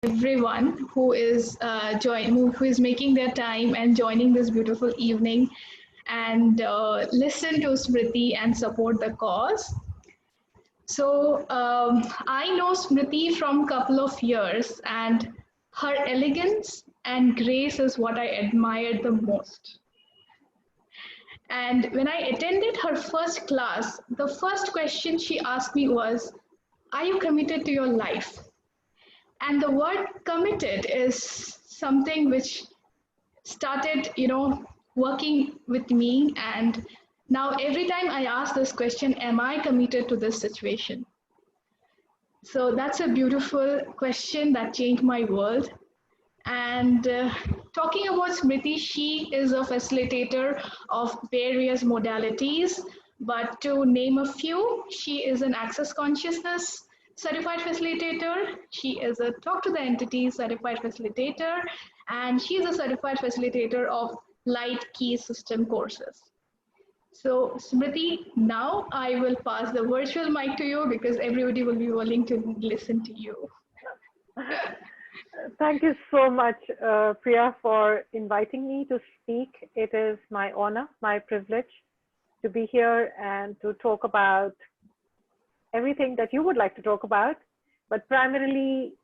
everyone who is who is making their time and joining this beautiful evening and listen to Smriti and support the cause. I know Smriti from couple of years, and her elegance and grace is what I admired the most. And when I attended her first class, the first question she asked me was, "Are you committed to your life?" And the word committed is something which started, working with me. And now every time I ask this question, am I committed to this situation? So that's a beautiful question that changed my world. And talking about Smriti, she is a facilitator of various modalities. But to name a few, she is an access consciousness certified facilitator. She is a talk to the entity certified facilitator. And she is a certified facilitator of light key system courses. So, Smriti, now I will pass the virtual mic to you because everybody will be willing to listen to you. Thank you so much, Priya, for inviting me to speak. It is my honor, my privilege to be here and to talk about everything that you would like to talk about, but primarily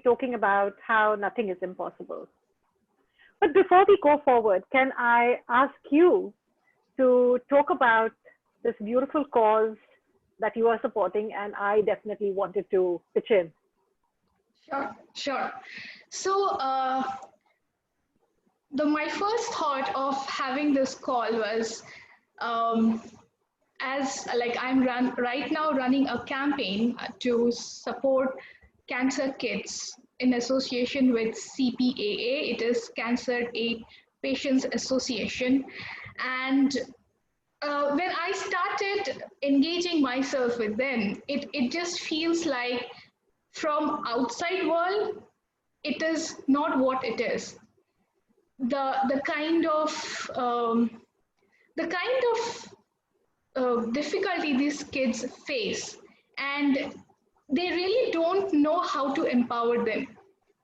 talking about how nothing is impossible. But before we go forward, can I ask you to talk about this beautiful cause that you are supporting? And I definitely wanted to pitch in. Sure, sure. So, my first thought of having this call was, um, as like right now running a campaign to support cancer kids in association with CPAA. It is Cancer Aid Patients Association, and when I started engaging myself with them, it just feels like from outside world, it is not what it is. The kind of difficulty these kids face, and they really don't know how to empower them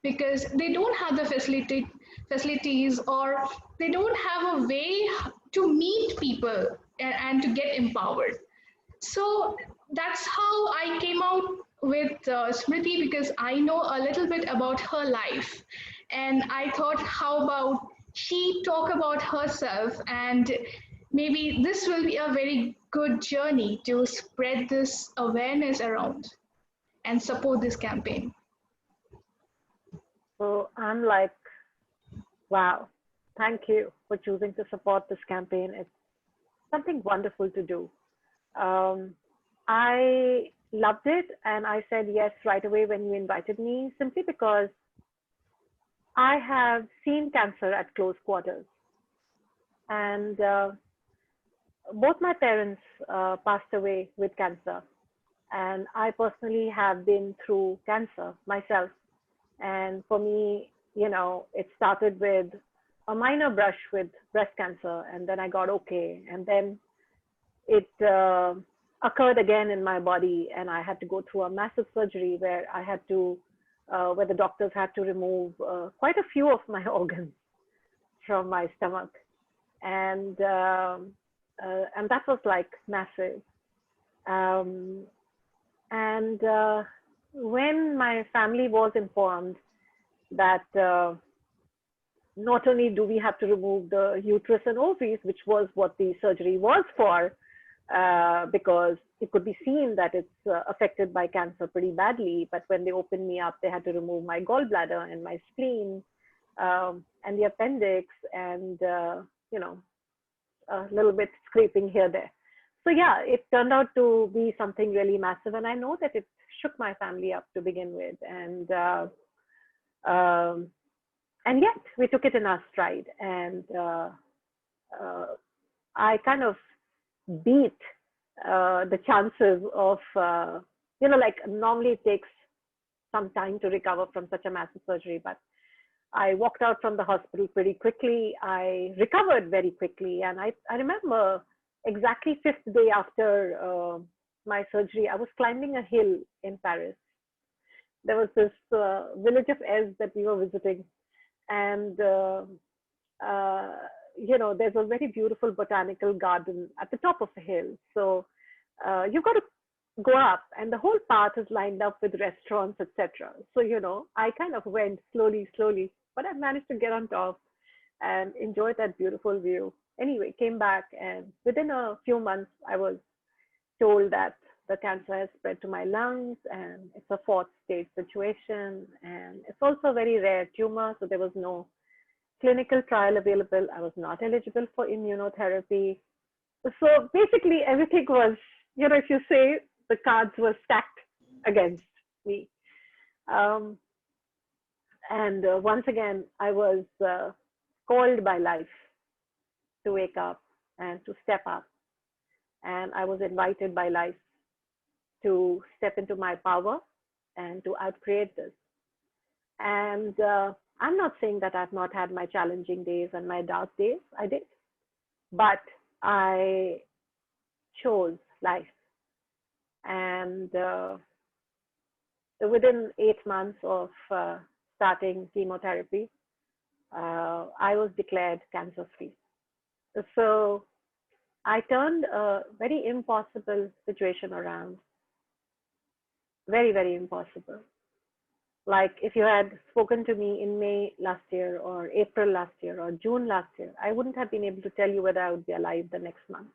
because they don't have the facilities, or they don't have a way to meet people and to get empowered. So that's how I came out with Smriti, because I know a little bit about her life. And I thought, how about she talk about herself, and maybe this will be a very good journey to spread this awareness around and support this campaign. So I'm like, wow, thank you for choosing to support this campaign. It's something wonderful to do. I loved it, and I said yes right away when you invited me, simply because I have seen cancer at close quarters. And both my parents passed away with cancer. And I personally have been through cancer myself. And for me, it started with a minor brush with breast cancer, and then I got okay. And then it occurred again in my body, and I had to go through a massive surgery where where the doctors had to remove quite a few of my organs from my stomach. And that was like massive. Um, and when my family was informed that not only do we have to remove the uterus and ovaries, which was what the surgery was for, because it could be seen that it's affected by cancer pretty badly. But when they opened me up, they had to remove my gallbladder and my spleen, and the appendix, and a little bit scraping here there. So yeah, it turned out to be something really massive, and I know that it shook my family up to begin with, and yet we took it in our stride, and I kind of beat the chances of, like normally it takes some time to recover from such a massive surgery, but I walked out from the hospital pretty quickly. I recovered very quickly. And I remember exactly 5th day after my surgery, I was climbing a hill in Paris. There was this village of Ez that we were visiting, and uh, there's a very beautiful botanical garden at the top of a hill. So you've got to go up, and the whole path is lined up with restaurants, etc. So I kind of went slowly, slowly, but I managed to get on top and enjoy that beautiful view. Anyway, came back, and within a few months, I was told that the cancer has spread to my lungs, and it's a fourth stage situation, and it's also a very rare tumor, so there was no clinical trial available. I was not eligible for immunotherapy. So basically, everything was, if you say, the cards were stacked against me. Um, and once again, I was called by life to wake up and to step up. And I was invited by life to step into my power and to outcreate this. And I'm not saying that I've not had my challenging days and my dark days. I did. But I chose life. And within 8 months of starting chemotherapy, I was declared cancer free. So I turned a very impossible situation around. Very, very impossible. Like if you had spoken to me in May last year or April last year or June last year, I wouldn't have been able to tell you whether I would be alive the next month.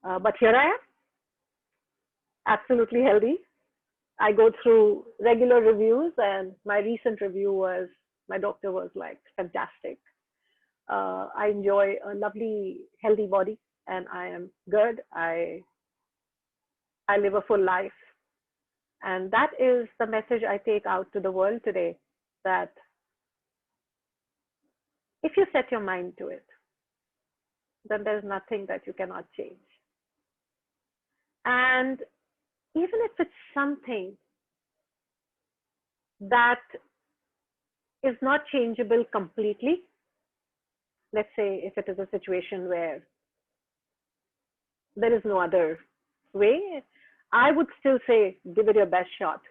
But here I am, absolutely healthy. I go through regular reviews, and my recent review was, my doctor was like, fantastic. I enjoy a lovely, healthy body, and I am good. I live a full life. And that is the message I take out to the world today, that if you set your mind to it, then there's nothing that you cannot change. And even if it's something that is not changeable completely, let's say if it is a situation where there is no other way, I would still say, give it your best shot.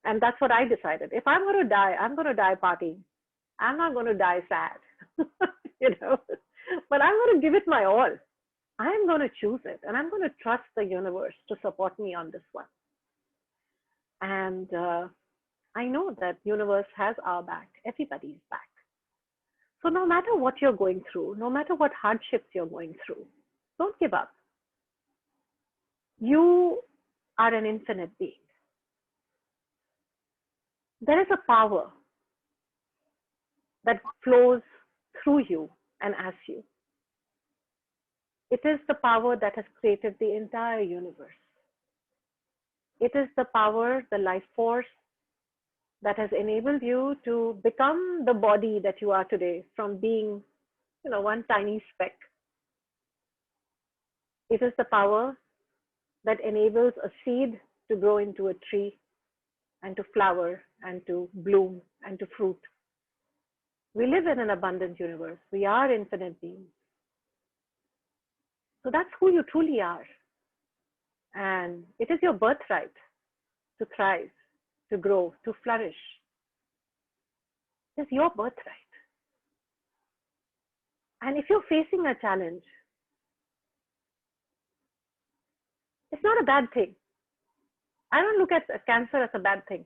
And that's what I decided. If I'm going to die, I'm going to die partying. I'm not going to die sad, but I'm going to give it my all. I'm going to choose it, and I'm going to trust the universe to support me on this one. And I know that universe has our back, everybody's back. So no matter what you're going through, no matter what hardships you're going through, don't give up. You are an infinite being. There is a power that flows through you and as you. It is the power that has created the entire universe. It is the power, the life force that has enabled you to become the body that you are today, from being, one tiny speck. It is the power that enables a seed to grow into a tree and to flower and to bloom and to fruit. We live in an abundant universe. We are infinite beings. So that's who you truly are. And it is your birthright to thrive, to grow, to flourish. It's your birthright. And if you're facing a challenge, it's not a bad thing. I don't look at cancer as a bad thing.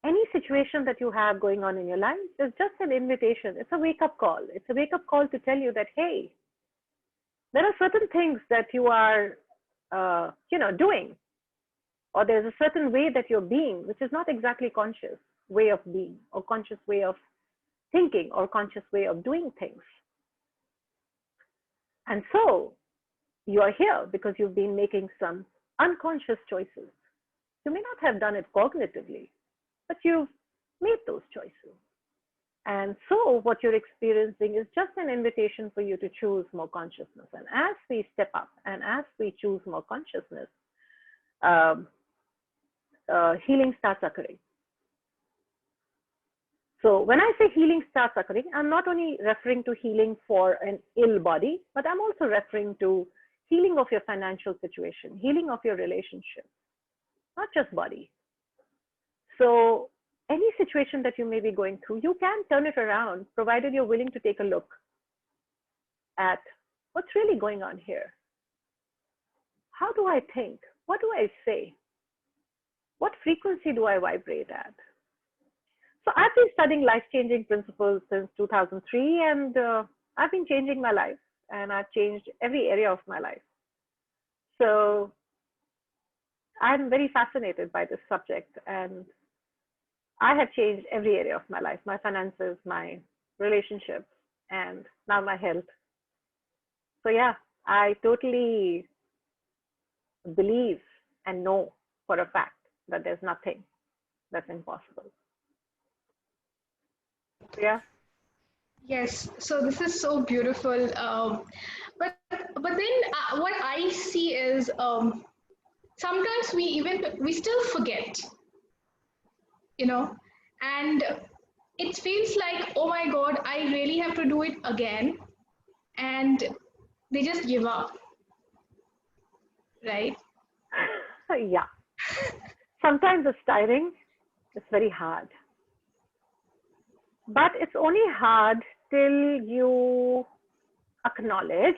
Any situation that you have going on in your life is just an invitation. It's a wake-up call. It's a wake-up call to tell you that, hey, there are certain things that you are, doing, or there's a certain way that you're being, which is not exactly conscious way of being, or conscious way of thinking, or conscious way of doing things. And so you are here because you've been making some unconscious choices. You may not have done it cognitively, but you've made those choices. And so what you're experiencing is just an invitation for you to choose more consciousness. And as we step up and as we choose more consciousness, healing starts occurring. So when I say healing starts occurring, I'm not only referring to healing for an ill body, but I'm also referring to healing of your financial situation, healing of your relationship, not just body. So any situation that you may be going through, you can turn it around, provided you're willing to take a look at what's really going on here. How do I think? What do I say? What frequency do I vibrate at? So I've been studying life-changing principles since 2003, and I've been changing my life, and I've changed every area of my life. So I'm very fascinated by this subject, and I have changed every area of my life, my finances, my relationships, and now my health. So yeah, I totally believe and know for a fact that there's nothing that's impossible. Yeah. Yes, so this is so beautiful. But then what I see is sometimes we still forget, you know, and it feels like, oh my God, I really have to do it again, and they just give up, right? Yeah. Sometimes it's tiring. It's very hard. But it's only hard till you acknowledge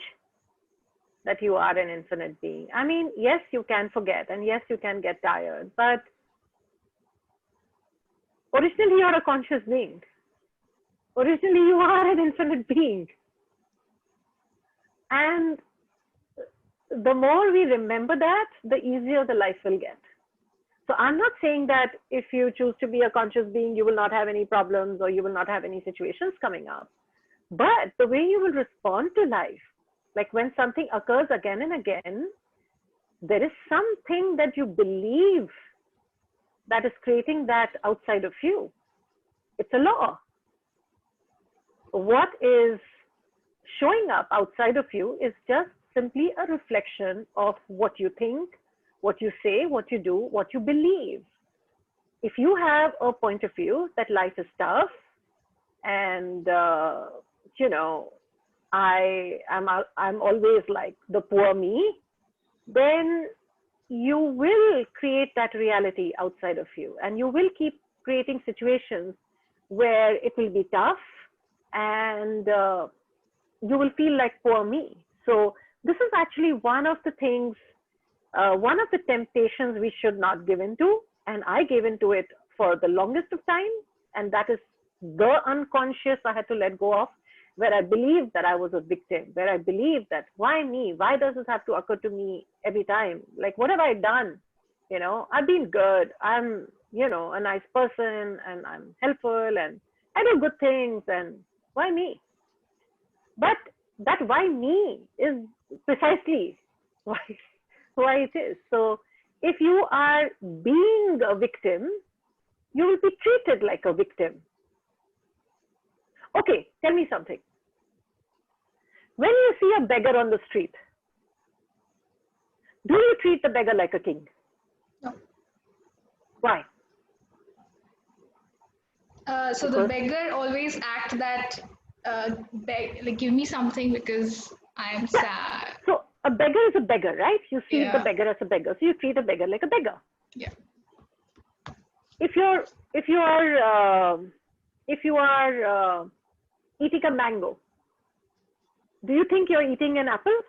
that you are an infinite being. I mean, yes, you can forget, and yes, you can get tired, but originally you're a conscious being. Originally you are an infinite being. And the more we remember that, the easier the life will get. So I'm not saying that if you choose to be a conscious being, you will not have any problems or you will not have any situations coming up. But the way you will respond to life, like when something occurs again and again, there is something that you believe that is creating that outside of you. It's a law. What is showing up outside of you is just simply a reflection of what you think, what you say, what you do, what you believe. If you have a point of view that life is tough and I'm always like the poor me, then you will create that reality outside of you, and you will keep creating situations where it will be tough, and you will feel like poor me. So this is actually one of the things, one of the temptations we should not give into, and I gave into it for the longest of time, and that is the unconscious I had to let go of, where I believed that I was a victim, where I believed that why me? Why does this have to occur to me every time? Like, what have I done? You know, I've been good. I'm, a nice person, and I'm helpful, and I do good things, and why me? But that why me is precisely why it is. So if you are being a victim, you will be treated like a victim. Okay, tell me something. When you see a beggar on the street, do you treat the beggar like a king? No. Why? So the beggar always act that give me something because I'm sad. So a beggar is a beggar, right? You see the beggar as a beggar, so you treat a beggar like a beggar. Yeah. If you are eating a mango, do you think you're eating an apple?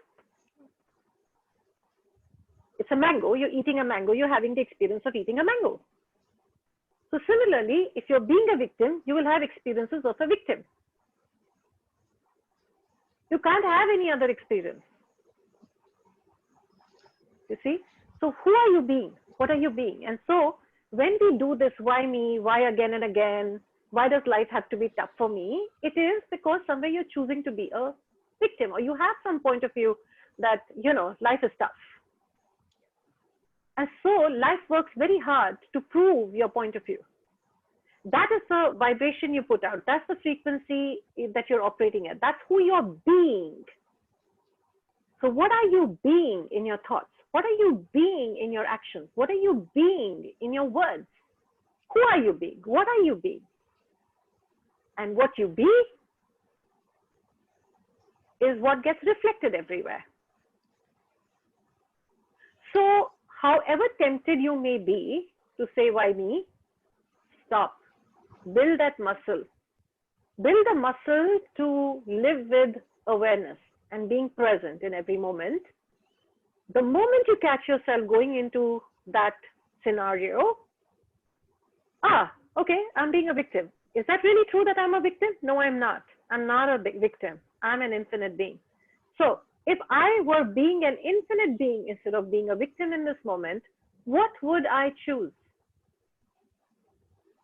It's a mango. You're eating a mango. You're having the experience of eating a mango. So similarly, if you're being a victim, you will have experiences of a victim. You can't have any other experience. You see? So who are you being? What are you being? And so when we do this, why me? Why again and again? Why does life have to be tough for me? It is because somewhere you're choosing to be a victim, or you have some point of view that, life is tough. And so life works very hard to prove your point of view. That is the vibration you put out. That's the frequency that you're operating at. That's who you're being. So what are you being in your thoughts? What are you being in your actions? What are you being in your words? Who are you being? What are you being? And what you be is what gets reflected everywhere. So however tempted you may be to say, why me? Stop. Build that muscle. Build the muscle to live with awareness and being present in every moment. The moment you catch yourself going into that scenario, okay, I'm being a victim. Is that really true that I'm a victim? No, I'm not. I'm not a victim. I'm an infinite being. So if I were being an infinite being instead of being a victim in this moment, what would I choose?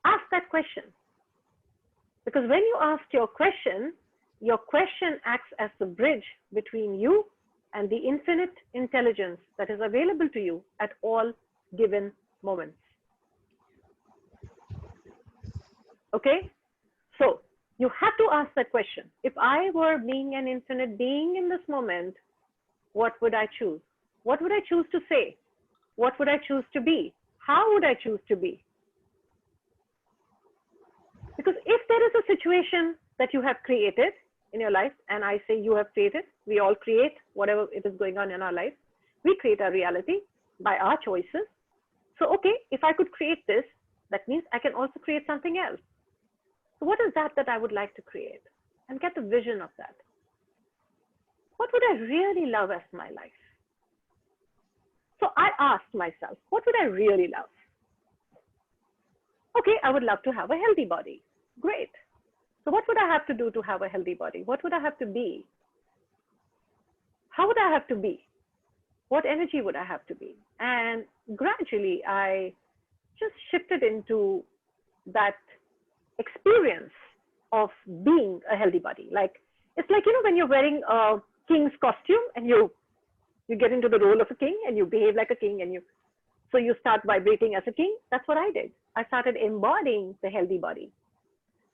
Ask that question. Because when you ask your question acts as the bridge between you and the infinite intelligence that is available to you at all given moments. Okay? So you have to ask that question. If I were being an infinite being in this moment, what would I choose? What would I choose to say? What would I choose to be? How would I choose to be? Because if there is a situation that you have created in your life, and I say you have created, we all create whatever it is going on in our life. We create our reality by our choices. So, okay, if I could create this, that means I can also create something else. So what is that I would like to create? And get the vision of that. What would I really love as my life? So I asked myself, what would I really love? Okay, I would love to have a healthy body. Great. So what would I have to do to have a healthy body? What would I have to be? How would I have to be? What energy would I have to be? And gradually I just shifted into that experience of being a healthy body. Like, it's like, when you're wearing a king's costume and you get into the role of a king and you behave like a king, and so you start vibrating as a king. That's what I did. I started embodying the healthy body.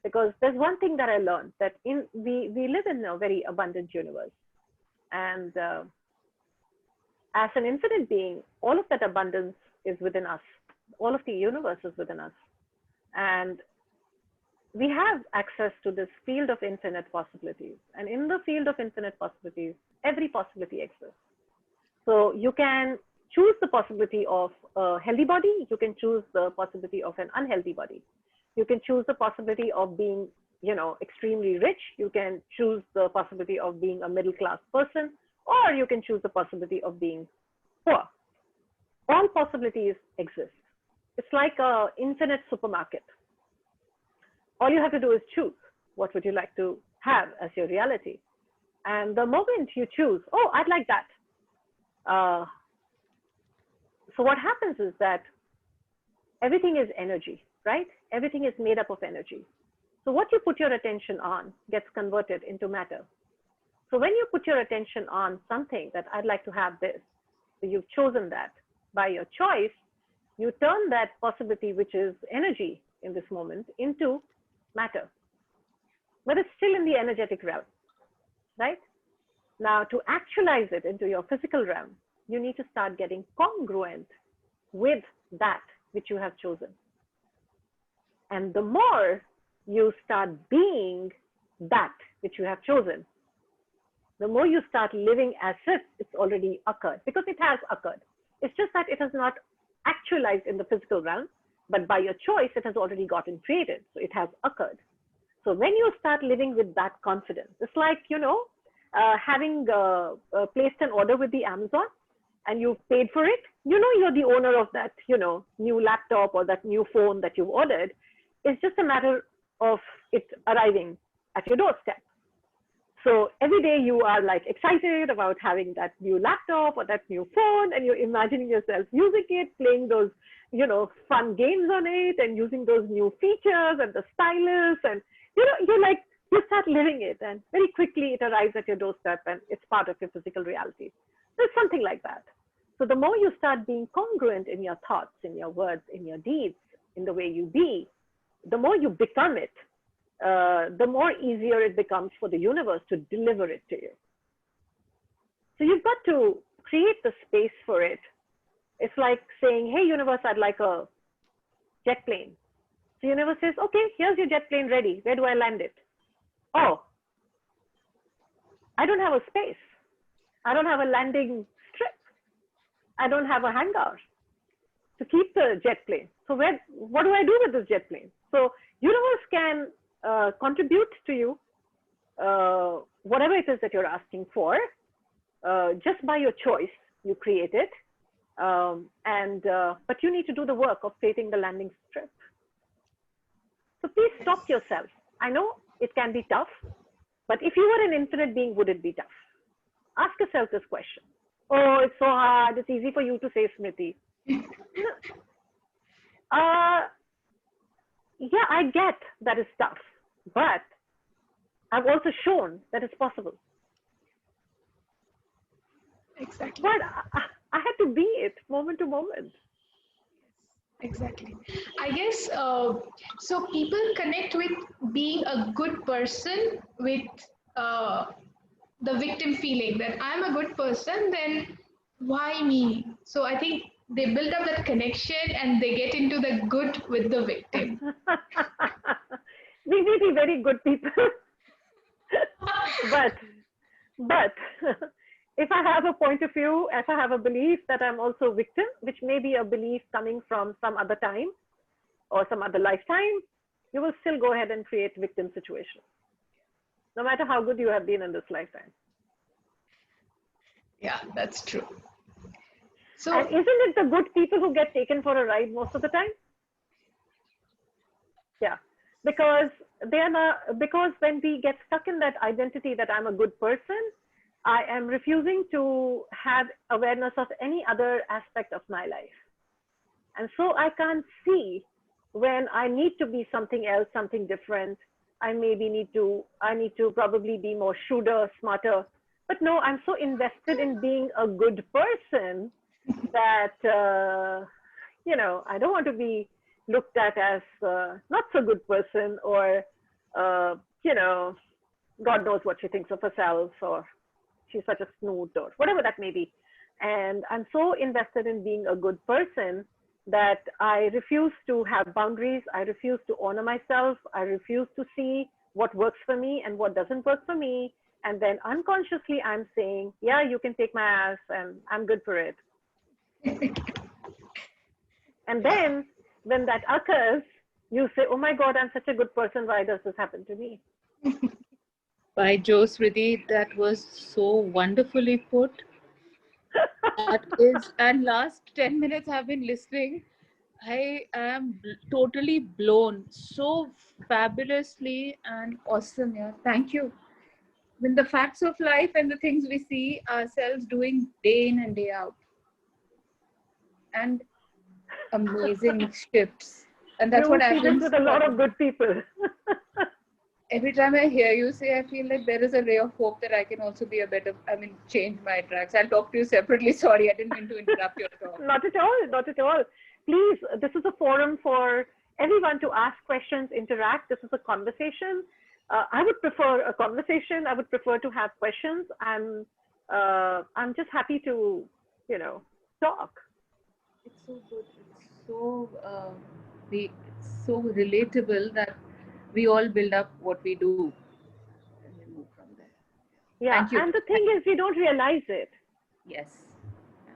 Because there's one thing that I learned, that we live in a very abundant universe. And as an infinite being, all of that abundance is within us. All of the universe is within us. And we have access to this field of infinite possibilities. And in the field of infinite possibilities, every possibility exists. So you can choose the possibility of a healthy body. You can choose the possibility of an unhealthy body. You can choose the possibility of being, extremely rich. You can choose the possibility of being a middle-class person, or you can choose the possibility of being poor. All possibilities exist. It's like an infinite supermarket. All you have to do is choose. What would you like to have as your reality? And the moment you choose, oh, I'd like that. So what happens is that everything is energy, right? Everything is made up of energy. So what you put your attention on gets converted into matter. So when you put your attention on something that I'd like to have this, so you've chosen that by your choice, you turn that possibility, which is energy in this moment, into matter. But it's still in the energetic realm, right? Now, to actualize it into your physical realm, you need to start getting congruent with that which you have chosen. And the more you start being that which you have chosen, the more you start living as if it's already occurred, because it has occurred. It's just that it has not actualized in the physical realm, but by your choice, it has already gotten created. So it has occurred. So when you start living with that confidence, it's like, having placed an order with the Amazon and you've paid for it, you're the owner of that, new laptop or that new phone that you've ordered. It's just a matter of it arriving at your doorstep. So every day you are like excited about having that new laptop or that new phone, and you're imagining yourself using it, playing those, fun games on it, and using those new features and the stylus, and you start living it, and very quickly it arrives at your doorstep and it's part of your physical reality. So it's something like that. So the more you start being congruent in your thoughts, in your words, in your deeds, in the way you be, the more you become it, the more easier it becomes for the universe to deliver it to you. So you've got to create the space for it. It's like saying, hey, universe, I'd like a jet plane. So universe says, okay, here's your jet plane ready. Where do I land it? Oh, I don't have a space. I don't have a landing strip. I don't have a hangar. to keep the jet plane. So what do I do with this jet plane? So universe can contribute to you whatever it is that you're asking for, just by your choice. You create it, but you need to do the work of creating the landing strip. So please stop yourself. I know it can be tough, but if you were an infinite being, would it be tough? Ask yourself this question. Oh, it's so hard. It's easy for you to say, Smriti. Yeah, I get that it's tough, but I've also shown that it's possible. Exactly. But I had to be it moment to moment. Exactly. I guess so. People connect with being a good person with uh, the victim feeling that I'm a good person, then why me? So I think they build up that connection and they get into the good with the victim. We may be very good people, but but if I have a point of view, if I have a belief that I'm also a victim, which may be a belief coming from some other time or some other lifetime, you will still go ahead and create victim situations, no matter how good you have been in this lifetime. Yeah, that's true. And So isn't it the good people who get taken for a ride most of the time? Yeah, because they are not, because when we get stuck in that identity that I'm a good person, I am refusing to have awareness of any other aspect of my life. And so I can't see when I need to be something else, something different. I need to probably be more shrewder, smarter. But no, I'm so invested in being a good person that, I don't want to be looked at as not so good person, or, uh, you know, God knows what she thinks of herself, or she's such a snoot, or whatever that may be. And I'm so invested in being a good person that I refuse to have boundaries. I refuse to honor myself. I refuse to see what works for me and what doesn't work for me. And then unconsciously, I'm saying, yeah, you can take my ass and I'm good for it. And then when that occurs, you say, oh my God, I'm such a good person. Why does this happen to me? By Joe, Smriti, that was so wonderfully put. That is, and last 10 minutes I've been listening. I am totally blown. So fabulously and awesome. Yeah. Thank you. When the facts of life and the things we see ourselves doing day in and day out. And amazing shifts. And that's You what see I've this been with a lot of good people. every time I hear you say, I feel like there is a ray of hope that I can also be a better, change my tracks. I'll talk to you separately. Sorry, I didn't mean to interrupt your talk. Not at all, not at all. Please, this is a forum for everyone to ask questions, interact. This is a conversation. I would prefer a conversation. I would prefer to have questions. I'm just happy to, talk. It's so good. It's so it's so relatable that we all build up what we do and we move from there. Yeah, Thank you. and the thing is, we don't realize it. Yes. Yeah.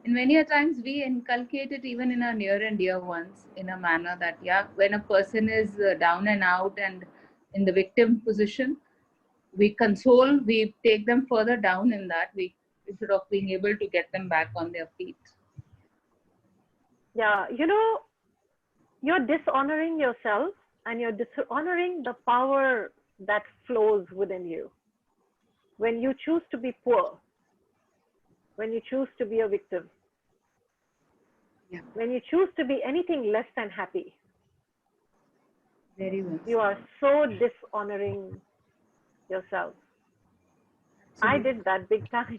And many a times we inculcate it even in our near and dear ones in a manner that, yeah, when a person is down and out and in the victim position, we console, we take them further down in that, we instead of being able to get them back on their feet. Yeah, you're dishonoring yourself and you're dishonoring the power that flows within you. When you choose to be poor, when you choose to be a victim, Yeah. when you choose to be anything less than happy, Very well. you are so dishonoring yourself. I did that big time.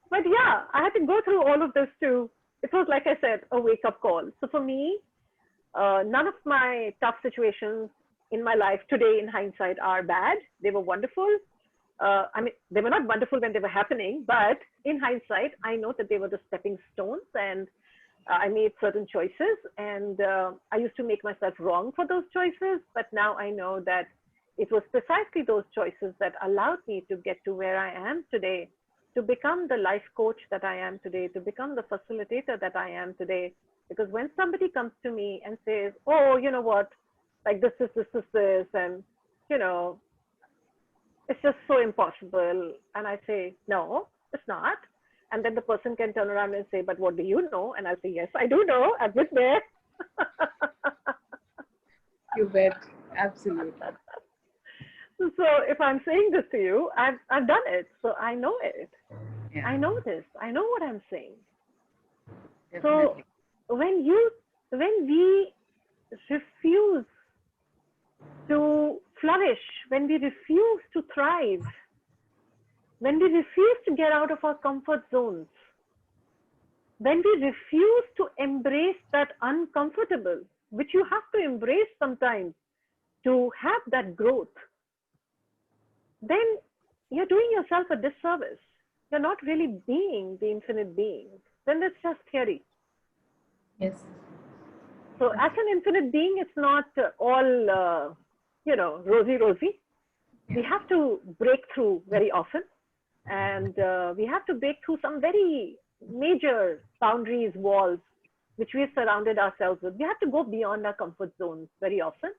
But yeah, I had to go through all of this too. It was, like I said, a wake up call. So for me, none of my tough situations in my life today in hindsight are bad. They were wonderful. They were not wonderful when they were happening, but in hindsight, I know that they were the stepping stones, and I made certain choices, and I used to make myself wrong for those choices. But now I know that it was precisely those choices that allowed me to get to where I am today. to become the life coach that I am today, to become the facilitator that I am today. Because when somebody comes to me and says, oh, you know what, like this, and, you know, it's just so impossible. And I say, no, it's not. And then the person can turn around and say, but what do you know? And I'll say, yes, I do know. I've been there. You bet. Absolutely. So if I'm saying this to you, I've done it. So I know it. Yeah, I know this. I know what I'm saying. definitely. So when we refuse to flourish, when we refuse to thrive, when we refuse to get out of our comfort zones, when we refuse to embrace that uncomfortable, which you have to embrace sometimes to have that growth, then you're doing yourself a disservice. You're not really being the infinite being. Then it's just theory. Yes. So as an infinite being, it's not all, rosy. We have to break through very often. And we have to break through some very major boundaries, walls, which we've surrounded ourselves with. We have to go beyond our comfort zones very often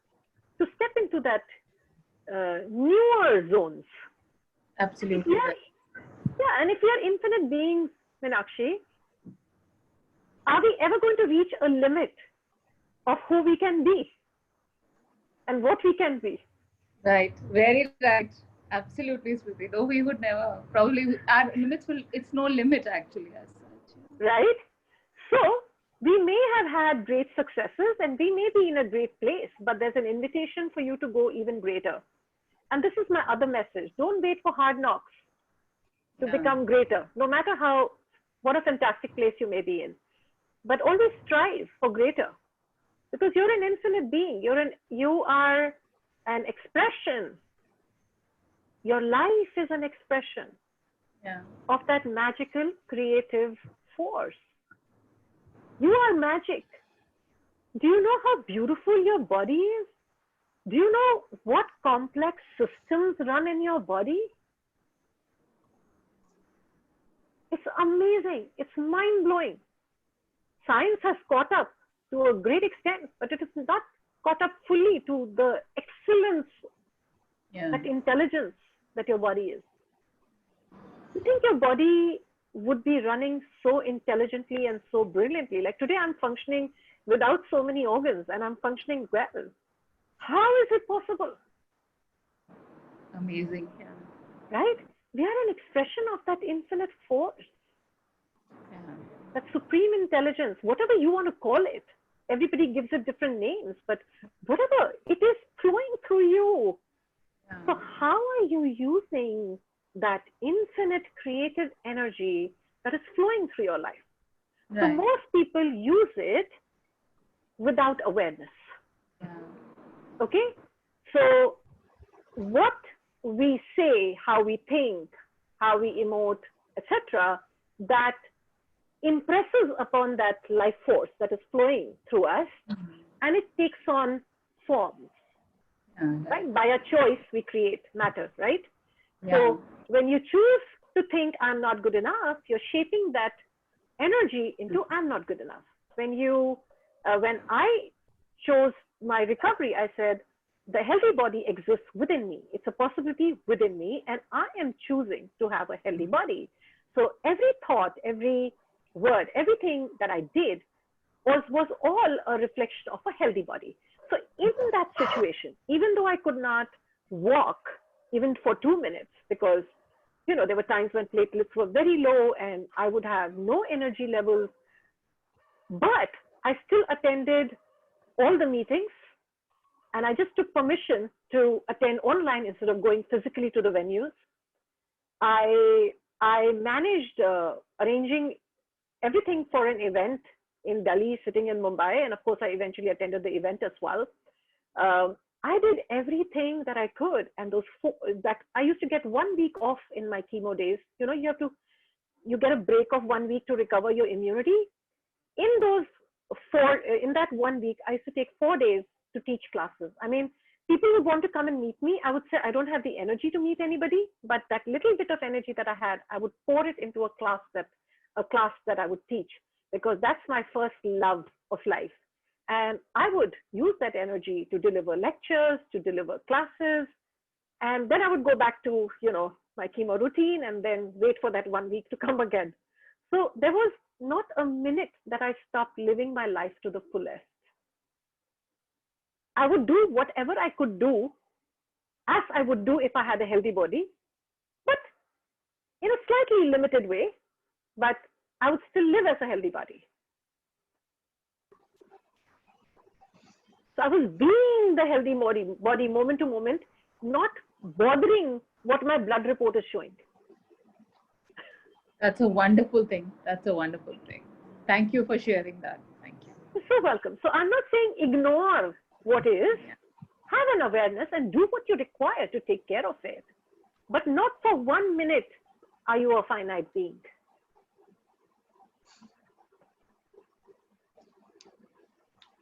to step into that newer zones. Absolutely. Yeah, and if we are infinite beings, Meenakshi, are we ever going to reach a limit of who we can be and what we can be? Right. Very right. Absolutely, Smriti. No, we would never. Probably our limits will, it's no limit actually as such. Right? So we may have had great successes and we may be in a great place, but there's an invitation for you to go even greater. And this is my other message. Don't wait for hard knocks to become greater, no matter what a fantastic place you may be in. But always strive for greater, because you're an infinite being. You are an expression. Your life is an expression of that magical creative force. You are magic. Do you know how beautiful your body is? Do you know what complex systems run in your body? It's amazing. It's mind-blowing. Science has caught up to a great extent, but it is not caught up fully to the excellence, that intelligence that your body is. You think your body would be running so intelligently and so brilliantly? Like today, I'm functioning without so many organs and I'm functioning well. How is it possible? Amazing. Right? We are an expression of that infinite force, that supreme intelligence, whatever you want to call it. Everybody gives it different names, but whatever, it is flowing through you. So how are you using that infinite creative energy that is flowing through your life? So most people use it without awareness. Okay? So what we say, how we think, how we emote, etc., that impresses upon that life force that is flowing through us, and it takes on forms. Right? By a choice, we create matter, right? So when you choose to think I'm not good enough, you're shaping that energy into I'm not good enough. When I chose my recovery, I said, the healthy body exists within me. It's a possibility within me, and I am choosing to have a healthy body. So every thought, every word, everything that I did was all a reflection of a healthy body. So in that situation, even though I could not walk even for 2 minutes, because there were times when platelets were very low and I would have no energy levels, but I still attended all the meetings, and I just took permission to attend online instead of going physically to the venues. I managed arranging everything for an event in Delhi, sitting in Mumbai, and of course I eventually attended the event as well. I did everything that I could, and that I used to get 1 week off in my chemo days. You get a break of 1 week to recover your immunity. In that 1 week, I used to take 4 days to teach classes. I mean, people would want to come and meet me. I would say I don't have the energy to meet anybody, but that little bit of energy that I had, I would pour it into a class that I would teach, because that's my first love of life. And I would use that energy to deliver lectures, to deliver classes, and then I would go back to, my chemo routine and then wait for that 1 week to come again. So there was not a minute that I stopped living my life to the fullest. I would do whatever I could do as I would do if I had a healthy body, but in a slightly limited way, but I would still live as a healthy body. So I was being the healthy body moment to moment, not bothering what my blood report is showing. That's a wonderful thing. That's a wonderful thing. Thank you for sharing that. Thank you. You're so welcome. So I'm not saying ignore what is. Yeah. Have an awareness and do what you require to take care of it. But not for 1 minute are you a finite being.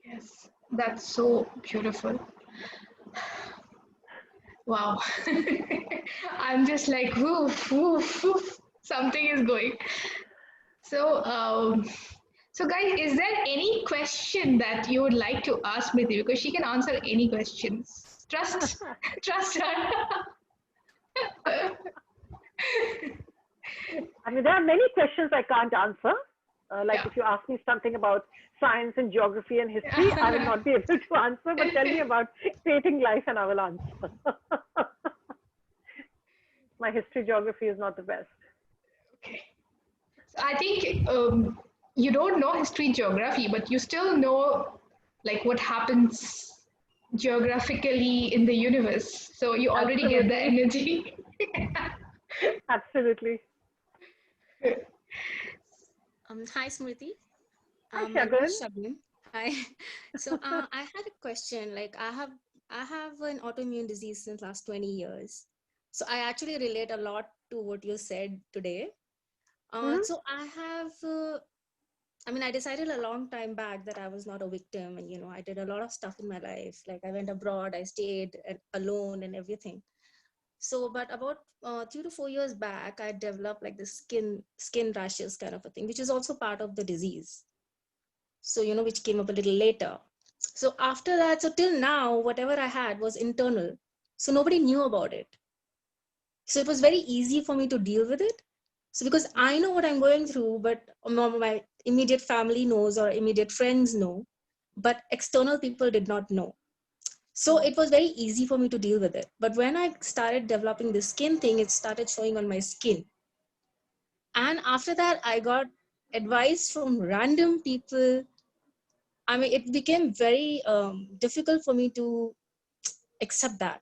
Yes, that's so beautiful. Wow. I'm just like, woof, woof, woof. Something is going. So guys, is there any question that you would like to ask Smriti? Because she can answer any questions. Trust her. I mean, there are many questions I can't answer. Yeah. If you ask me something about science and geography and history, I will not be able to answer, but tell me about creating life and I will answer. My history geography is not the best. Okay. So I think you don't know history geography, but you still know like what happens geographically in the universe. So you already get the energy. Absolutely. Hi, Smriti. Hi, My name is Shagun. Shabnam. Hi. So I had a question. Like I have an autoimmune disease since last 20 years. So I actually relate a lot to what you said today. So I have. I mean, I decided a long time back that I was not a victim, and I did a lot of stuff in my life. Like I went abroad, I stayed alone, and everything. So, but about 3 to 4 years back, I developed like this skin rashes kind of a thing, which is also part of the disease. So, which came up a little later. So after that, so till now, whatever I had was internal. So nobody knew about it. So it was very easy for me to deal with it. So because I know what I'm going through, but my immediate family knows or immediate friends know, but external people did not know. So it was very easy for me to deal with it. But when I started developing the skin thing, it started showing on my skin. And after that, I got advice from random people. I mean, it became very difficult for me to accept that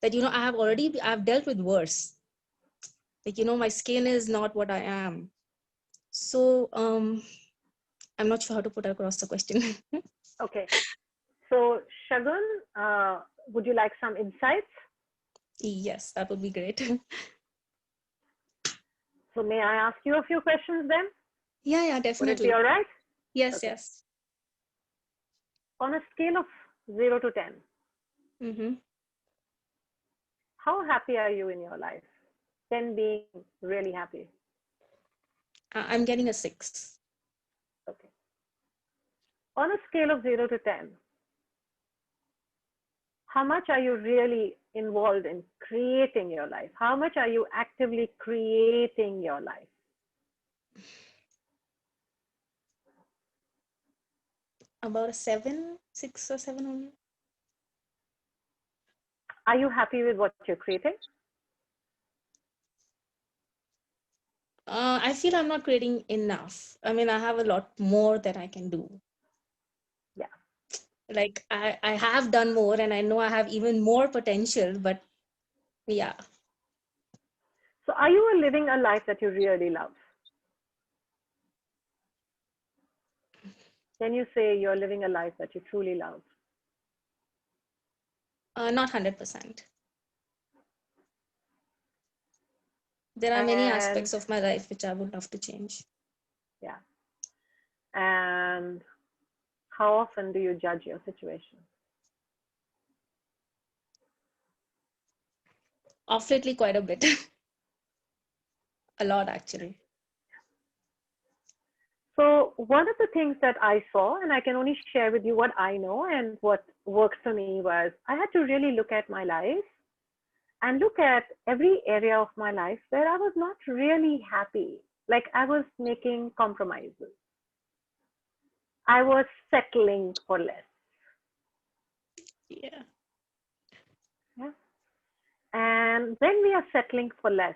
I've dealt with worse. Like, my skin is not what I am. So I'm not sure how to put across the question. Okay. So, Shagun, would you like some insights? Yes, that would be great. So, may I ask you a few questions then? Yeah, Would it be definitely. all right? Yes, Okay. yes. On a scale of 0 to 10, Mm-hmm. how happy are you in your life? 10 being really happy. I'm getting a 6. Okay. On a scale of 0 to 10, how much are you really involved in creating your life? How much are you actively creating your life? About a 7, 6 or 7 only. Are you happy with what you're creating? I feel I'm not creating enough. I mean, I have a lot more that I can do. Yeah. Like I have done more and I know I have even more potential, but yeah. So are you living a life that you really love? Can you say you're living a life that you truly love? Not 100%. There are many And aspects of my life which I would love to change. yeah. And how often do you judge your situation? Of lately, quite a bit. A lot, actually. So one of the things that I saw, and I can only share with you what I know and what works for me, was I had to really look at my life and look at every area of my life where I was not really happy. Like I was making compromises. I was settling for less. Yeah. Yeah. And when we are settling for less,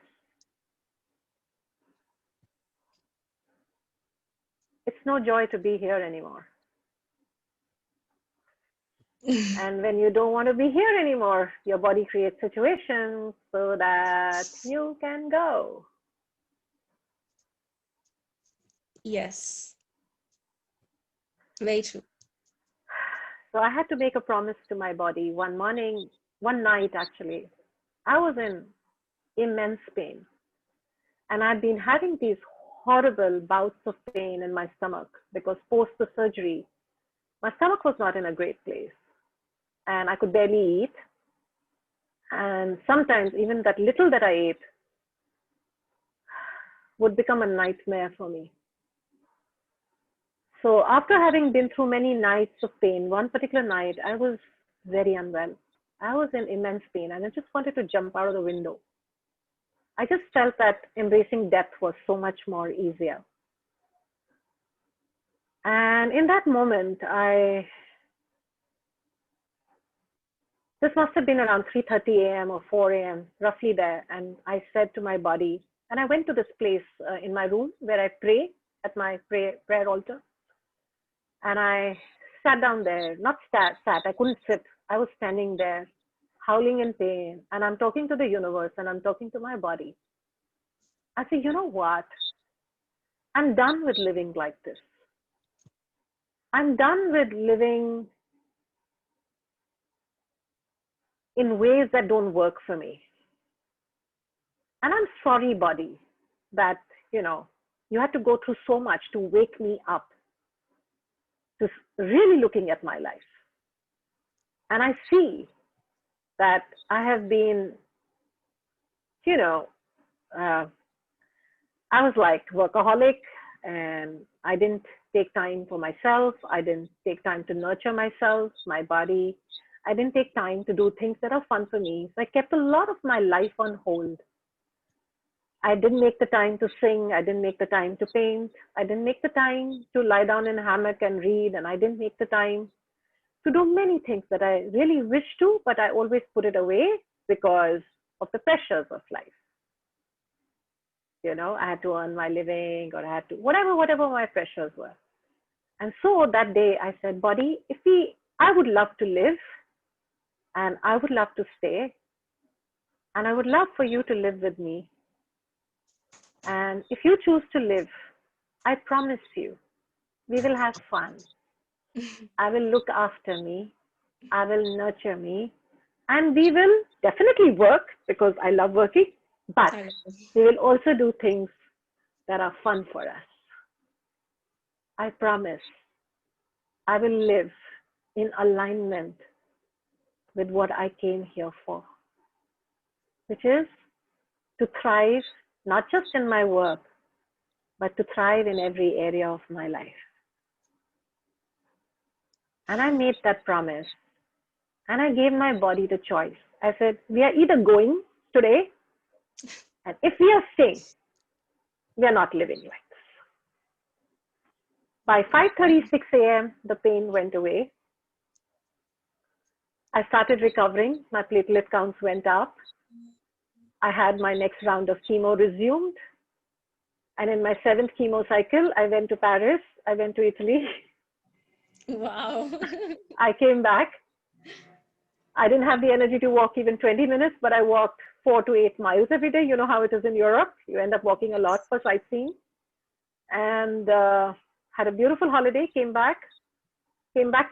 it's no joy to be here anymore. And when you don't want to be here anymore, your body creates situations so that you can go. Yes. Very true. So I had to make a promise to my body one morning, one night actually. I was in immense pain. And I'd been having these horrible bouts of pain in my stomach because post the surgery, my stomach was not in a great place. And I could barely eat. And sometimes even that little that I ate would become a nightmare for me. So after having been through many nights of pain, one particular night I was very unwell. I was in immense pain and I just wanted to jump out of the window. I just felt that embracing death was so much more easier. And in that moment, this must have been around 3:30 a.m. or 4 a.m., roughly there. And I said to my body, and I went to this place in my room where I pray at my prayer altar. And I sat down there, not sat, I couldn't sit. I was standing there, howling in pain. And I'm talking to the universe and I'm talking to my body. I said, you know what? I'm done with living like this. I'm done with living in ways that don't work for me. And I'm sorry, body, that, you had to go through so much to wake me up to really looking at my life. And I see that I have been, you know, uh, I was like workaholic and I didn't take time for myself. I didn't take time to nurture myself, my body. I didn't take time to do things that are fun for me. So I kept a lot of my life on hold. I didn't make the time to sing. I didn't make the time to paint. I didn't make the time to lie down in a hammock and read. And I didn't make the time to do many things that I really wish to, but I always put it away because of the pressures of life. I had to earn my living or I had to, whatever my pressures were. And so that day I said, body, I would love to live and I would love to stay and I would love for you to live with me. And if you choose to live, I promise you, we will have fun. I will look after me. I will nurture me. And we will definitely work because I love working, but we will also do things that are fun for us. I promise I will live in alignment with what I came here for, which is to thrive, not just in my work, but to thrive in every area of my life. And I made that promise. And I gave my body the choice. I said, we are either going today, and if we are staying, we are not living like this. By 5:36 a.m., the pain went away. I started recovering. My platelet counts went up. I had my next round of chemo resumed. And in my 7th chemo cycle, I went to Paris. I went to Italy. Wow. I came back. I didn't have the energy to walk even 20 minutes, but I walked 4 to 8 miles every day. You know how it is in Europe. You end up walking a lot for sightseeing. And had a beautiful holiday, came back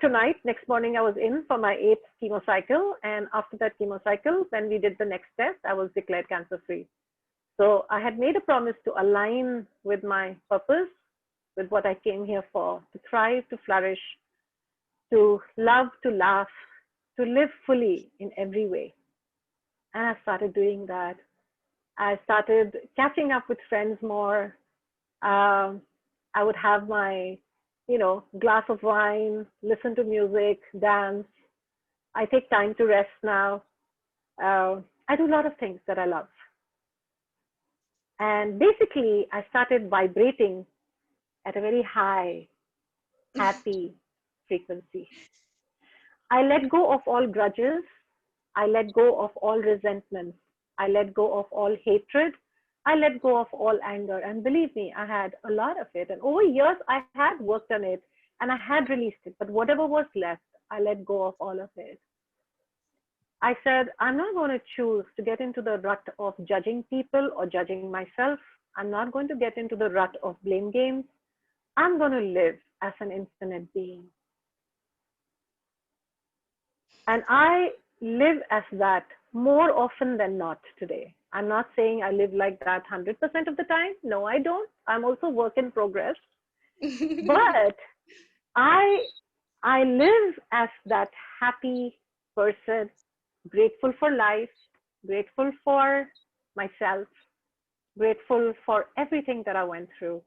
tonight. Next morning, I was in for my 8th chemo cycle. And after that chemo cycle, when we did the next test, I was declared cancer-free. So I had made a promise to align with my purpose, with what I came here for, to thrive, to flourish, to love, to laugh, to live fully in every way. And I started doing that. I started catching up with friends more. Um, I would have my, glass of wine, listen to music, dance. I take time to rest now. I do a lot of things that I love. And basically, I started vibrating at a very high, happy frequency. I let go of all grudges. I let go of all resentments. I let go of all hatred. I let go of all anger. And believe me, I had a lot of it. And over years, I had worked on it and I had released it. But whatever was left, I let go of all of it. I said, I'm not going to choose to get into the rut of judging people or judging myself. I'm not going to get into the rut of blame games. I'm going to live as an infinite being. And I live as that more often than not today. I'm not saying I live like that 100% of the time. No, I don't. I'm also work in progress. But I live as that happy person, grateful for life, grateful for myself, grateful for everything that I went through.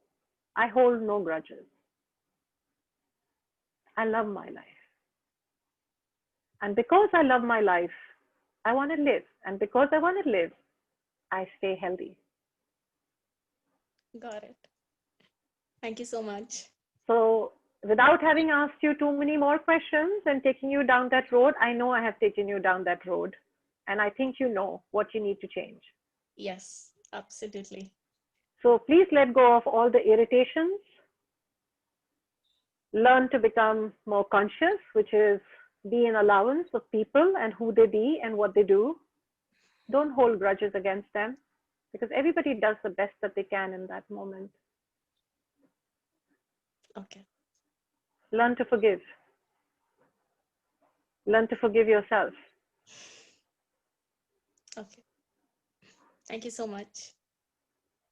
I hold no grudges. I love my life. And because I love my life, I want to live. And because I want to live, I stay healthy. Got it. Thank you so much. So, without having asked you too many more questions and taking you down that road, I know I have taken you down that road. And I think you know what you need to change. Yes, absolutely. So, please let go of all the irritations. Learn to become more conscious, which is be in allowance of people and who they be and what they do. Don't hold grudges against them because everybody does the best that they can in that moment. Okay. Learn to forgive. Learn to forgive yourself. Okay. Thank you so much.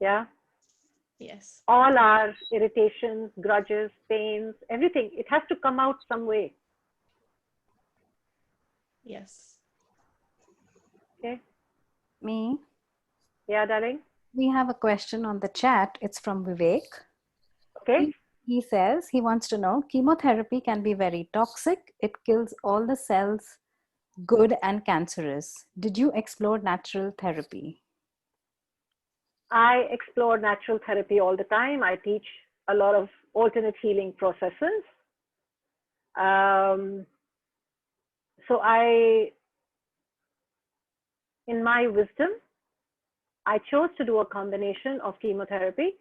Yeah. Yes. All our irritations, grudges, pains, everything, it has to come out some way. Yes. Okay. Me? Yeah, darling. We have a question on the chat. It's from Vivek. Okay. He says he wants to know chemotherapy can be very toxic. It kills all the cells, good and cancerous. Did you explore natural therapy? I explore natural therapy all the time. I teach a lot of alternate healing processes. So in my wisdom, I chose to do a combination of chemotherapy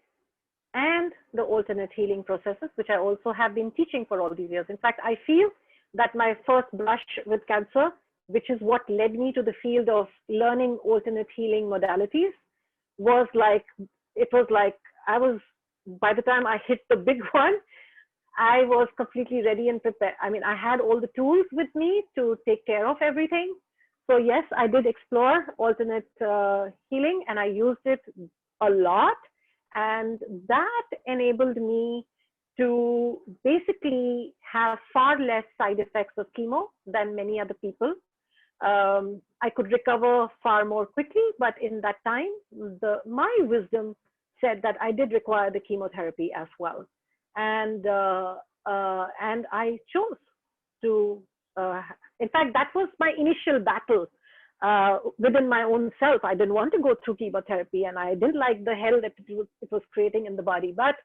and the alternate healing processes, which I also have been teaching for all these years. In fact, I feel that my first brush with cancer, which is what led me to the field of learning alternate healing modalities, was like, by the time I hit the big one, I was completely ready and prepared. I mean, I had all the tools with me to take care of everything. So yes, I did explore alternate healing and I used it a lot. And that enabled me to basically have far less side effects of chemo than many other people. I could recover far more quickly, but in that time, my wisdom said that I did require the chemotherapy as well. And I chose to. In fact, that was my initial battle within my own self. I didn't want to go through chemotherapy, and I didn't like the hell that it was creating in the body. But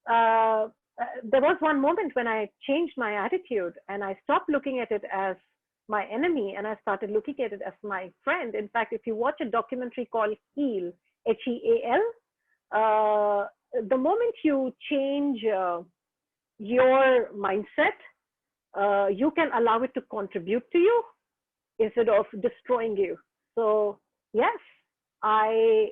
there was one moment when I changed my attitude, and I stopped looking at it as my enemy, and I started looking at it as my friend. In fact, if you watch a documentary called Heal, HEAL, the moment you change your mindset, you can allow it to contribute to you instead of destroying you. So yes, I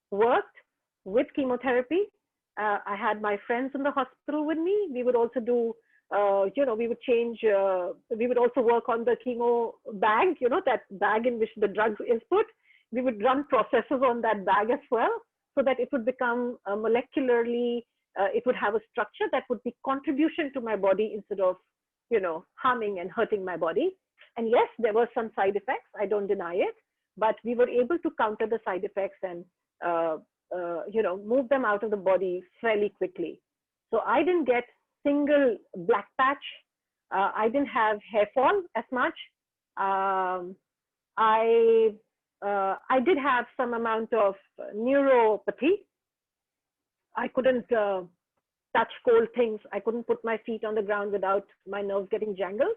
worked with chemotherapy. I had my friends in the hospital with me. We would also do, we would change, we would also work on the chemo bag, that bag in which the drugs is put. We would run processes on that bag as well, so that it would become molecularly, it would have a structure that would be contribution to my body instead of, harming and hurting my body. And yes, there were some side effects. I don't deny it, but we were able to counter the side effects and move them out of the body fairly quickly. So I didn't get single black patch. I didn't have hair fall as much. Um, I did have some amount of neuropathy. I couldn't touch cold things. I couldn't put my feet on the ground without my nerves getting jangled.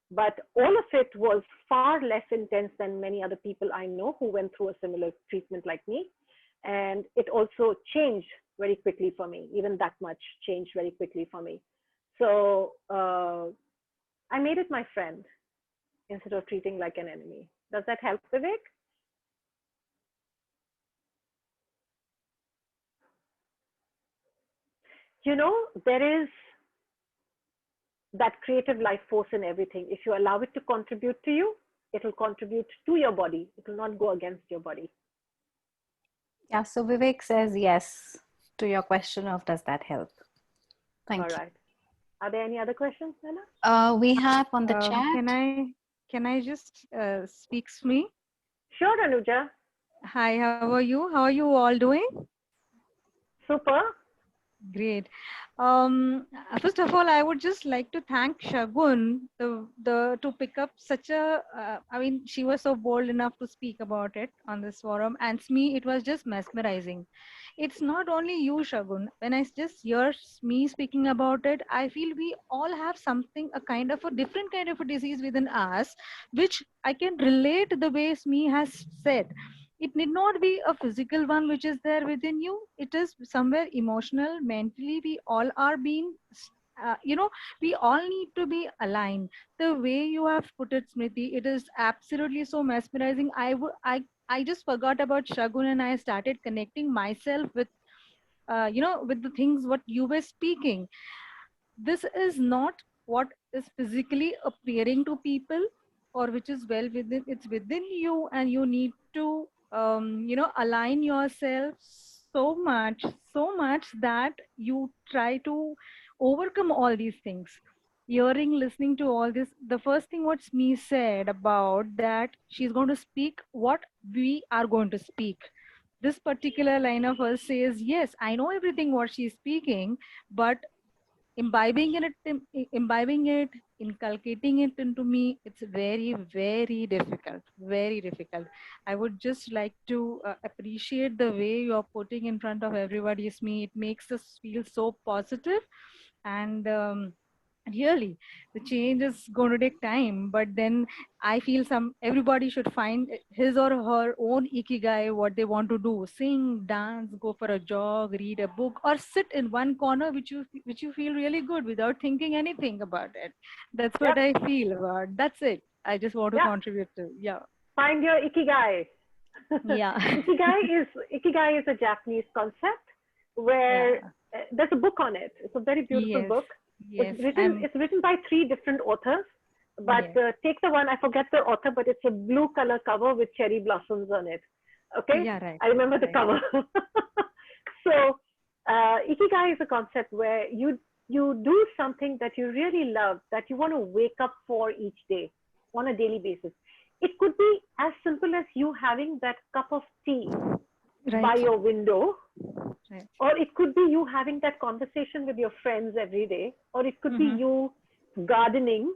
But all of it was far less intense than many other people I know who went through a similar treatment like me. And it also changed very quickly for me. Even that much changed very quickly for me. So I made it my friend instead of treating like an enemy. Does that help, Vivek? You know, there is that creative life force in everything. If you allow it to contribute to you, it will contribute to your body. It will not go against your body. Yeah, so Vivek says yes to your question of does that help? Thank All you. right. Are there any other questions, Nana? We have on the Can chat. I just speak Smee? Sure, Anuja. Hi, how are you? How are you all doing? Super. Great. First of all, I would just like to thank Shagun to pick up such a. I mean, she was so bold enough to speak about it on this forum, and Smee, it was just mesmerizing. It's not only you, Shagun. When I just hear Smee speaking about it, I feel we all have something, a kind of a different kind of a disease within us, which I can relate the way Smee has said. It need not be a physical one which is there within you. It is somewhere emotional, mentally. We all are being we all need to be aligned. The way you have put it, Smriti, it is absolutely so mesmerizing. I just forgot about Shagun and I started connecting myself with with the things what you were speaking. This is not what is physically appearing to people, or which is well within, it's within you, and you need to align yourself so much that you try to overcome all these things. Hearing, listening to all this, the first thing what Smee said about that she's going to speak what we are going to speak. This particular line of hers says, yes, I know everything what she's speaking, but imbibing it, inculcating it into me, it's very, very difficult. I would just like to appreciate the way you're putting in front of everybody, me. It makes us feel so positive, and really the change is going to take time, but then I feel everybody should find his or her own ikigai, what they want to do: sing, dance, go for a jog, read a book, or sit in one corner which you feel really good without thinking anything about it. That's what Yep. I feel about. That's it. I just want to Yeah. contribute to. Yeah. Find your ikigai. Yeah. Ikigai is a Japanese concept where Yeah. there's a book on it. It's a very beautiful Yes. book. Yes. It's written by 3 different authors, but Yes. take the one, I forget the author, but it's a blue color cover with cherry blossoms on it. Okay? Yeah. Right. I remember the Right. cover. So ikigai is a concept where you do something that you really love, that you want to wake up for each day on a daily basis. It could be as simple as you having that cup of tea Right. by your window, Right. or it could be you having that conversation with your friends every day, or it could be you gardening,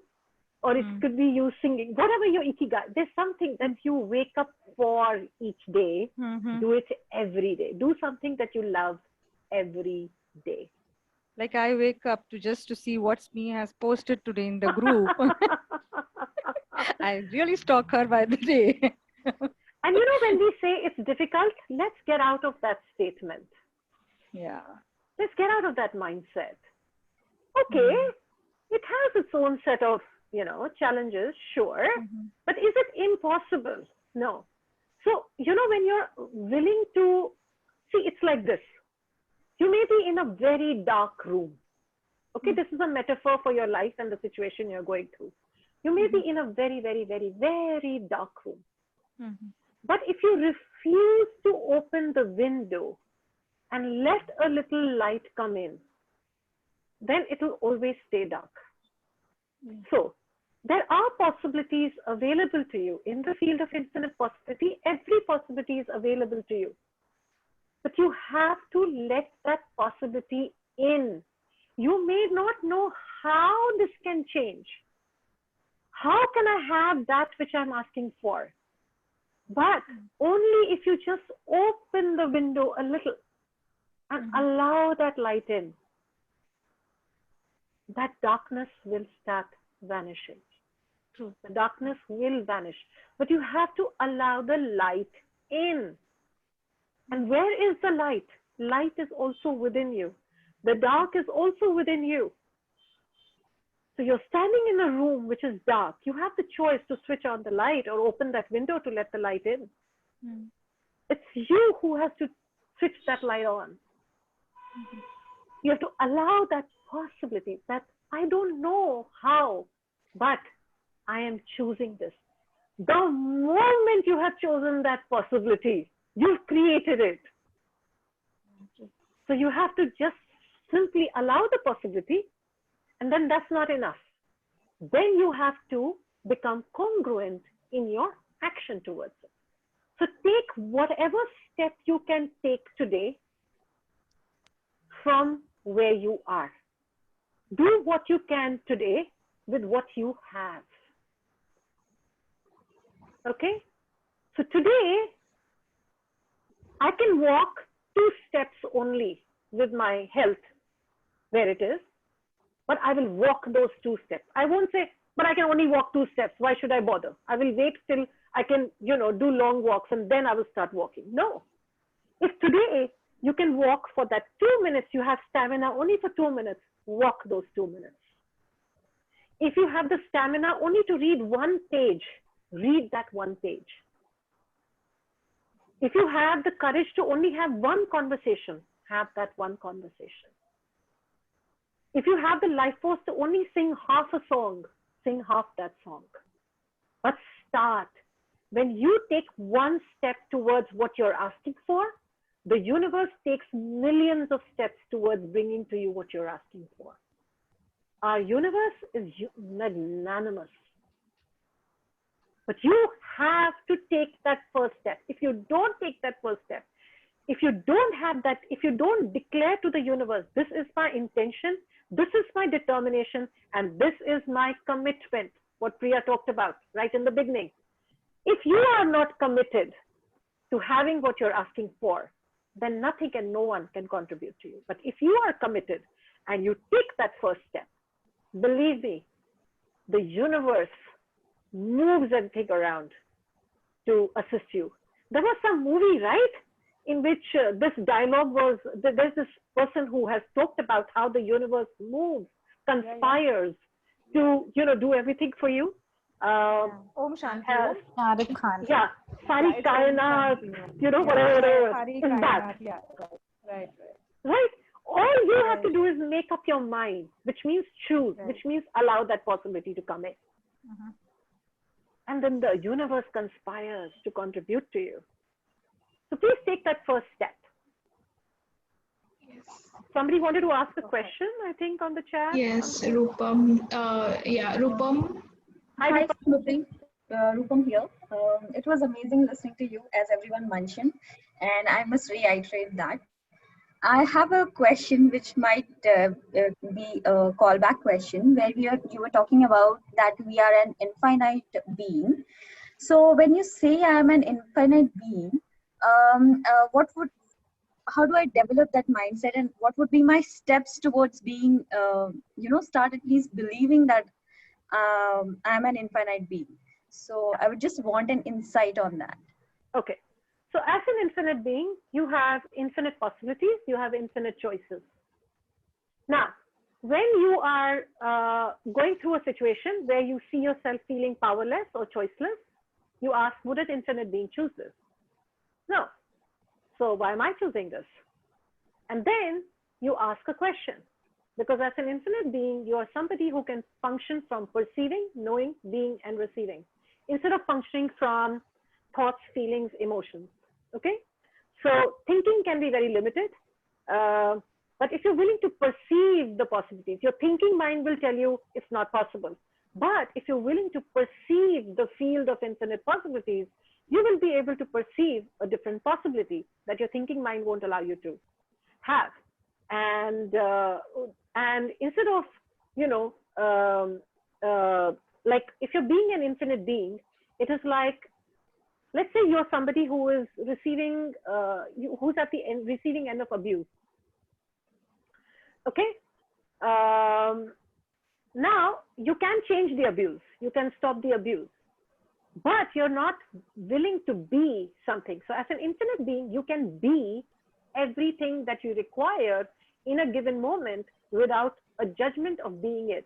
or it could be you singing. Whatever your ikigai, there's something that you wake up for each day. Do it every day. Do something that you love every day. Like I wake up to see what Smee has posted today in the group. I really stalk her by the day. And you know, when we say it's difficult, let's get out of that statement. Yeah. Let's get out of that mindset. Okay, it has its own set of, challenges, sure. But is it impossible? No. So, when you're willing to see, it's like this. You may be in a very dark room. Okay, this is a metaphor for your life and the situation you're going through. You may be in a very, very, very, very dark room. But if you refuse to open the window and let a little light come in, then it will always stay dark. So There are possibilities available to you. In the field of infinite possibility, every possibility is available to you. But you have to let that possibility in. You may not know how this can change. How can I have that which I'm asking for? But only if you just open the window a little and allow that light in, that darkness will start vanishing. True. The darkness will vanish. But you have to allow the light in. And where is the light? Light is also within you. The dark is also within you. So you're standing in a room which is dark. You have the choice to switch on the light or open that window to let the light in. It's you who has to switch that light on. You have to allow that possibility that I don't know how, but I am choosing this. The moment you have chosen that possibility, you've created it. So you have to just simply allow the possibility, and then that's not enough. Then you have to become congruent in your action towards it. So take whatever step you can take today from where you are. Do what you can today with what you have. Okay? So today, I can walk 2 steps only with my health where it is, but I will walk those 2 steps. I won't say, but I can only walk 2 steps. Why should I bother? I will wait till I can, do long walks and then I will start walking. No. If today you can walk for that 2 minutes, you have stamina only for 2 minutes, walk those 2 minutes. If you have the stamina only to read 1 page, read that 1 page. If you have the courage to only have 1 conversation, have that 1 conversation. If you have the life force to only sing half a song, sing half that song. But start. When you take 1 step towards what you're asking for, the universe takes millions of steps towards bringing to you what you're asking for. Our universe is magnanimous. But you have to take that first step. If you don't take that first step, if you don't have that, if you don't declare to the universe, this is my intention, this is my determination, and this is my commitment, what Priya talked about right in the beginning. If you are not committed to having what you're asking for, then nothing and no one can contribute to you. But if you are committed and you take that first step, believe me, the universe moves everything around to assist you. There was some movie, right, in which this dialogue was, there's this person who has talked about how the universe moves, conspires to, do everything for you. Om Shanti. Shahrukh Khan. Yeah, Sari Kainat, whatever. Hari Is that. Kainat, yeah. Right. Right? All you have to do is make up your mind, which means choose, which means allow that possibility to come in. And then the universe conspires to contribute to you. So please take that first step. Yes. Somebody wanted to ask a question, I think, on the chat. Yes, Rupam. Rupam. Hi, Smriti. Rupam here. It was amazing listening to you, as everyone mentioned, and I must reiterate that. I have a question which might be a callback question, where you were talking about that we are an infinite being. So when you say I am an infinite being, how do I develop that mindset, and what would be my steps towards being, start at least believing that I'm an infinite being? So I would just want an insight on that. Okay. So as an infinite being, you have infinite possibilities, you have infinite choices. Now, when you are going through a situation where you see yourself feeling powerless or choiceless, you ask, would an infinite being choose this? No. So why am I choosing this? And then you ask a question. Because as an infinite being, you are somebody who can function from perceiving, knowing, being, and receiving, instead of functioning from thoughts, feelings, emotions. Okay? So thinking can be very limited. But if you're willing to perceive the possibilities, your thinking mind will tell you it's not possible. But if you're willing to perceive the field of infinite possibilities, you will be able to perceive a different possibility that your thinking mind won't allow you to have. And instead of, you know, like if you're being an infinite being, it is like, let's say you're somebody who is receiving, who's at the receiving end of abuse. Okay. Now you can change the abuse, you can stop the abuse, but you're not willing to be something. So as an infinite being, you can be everything that you require in a given moment without a judgment of being it.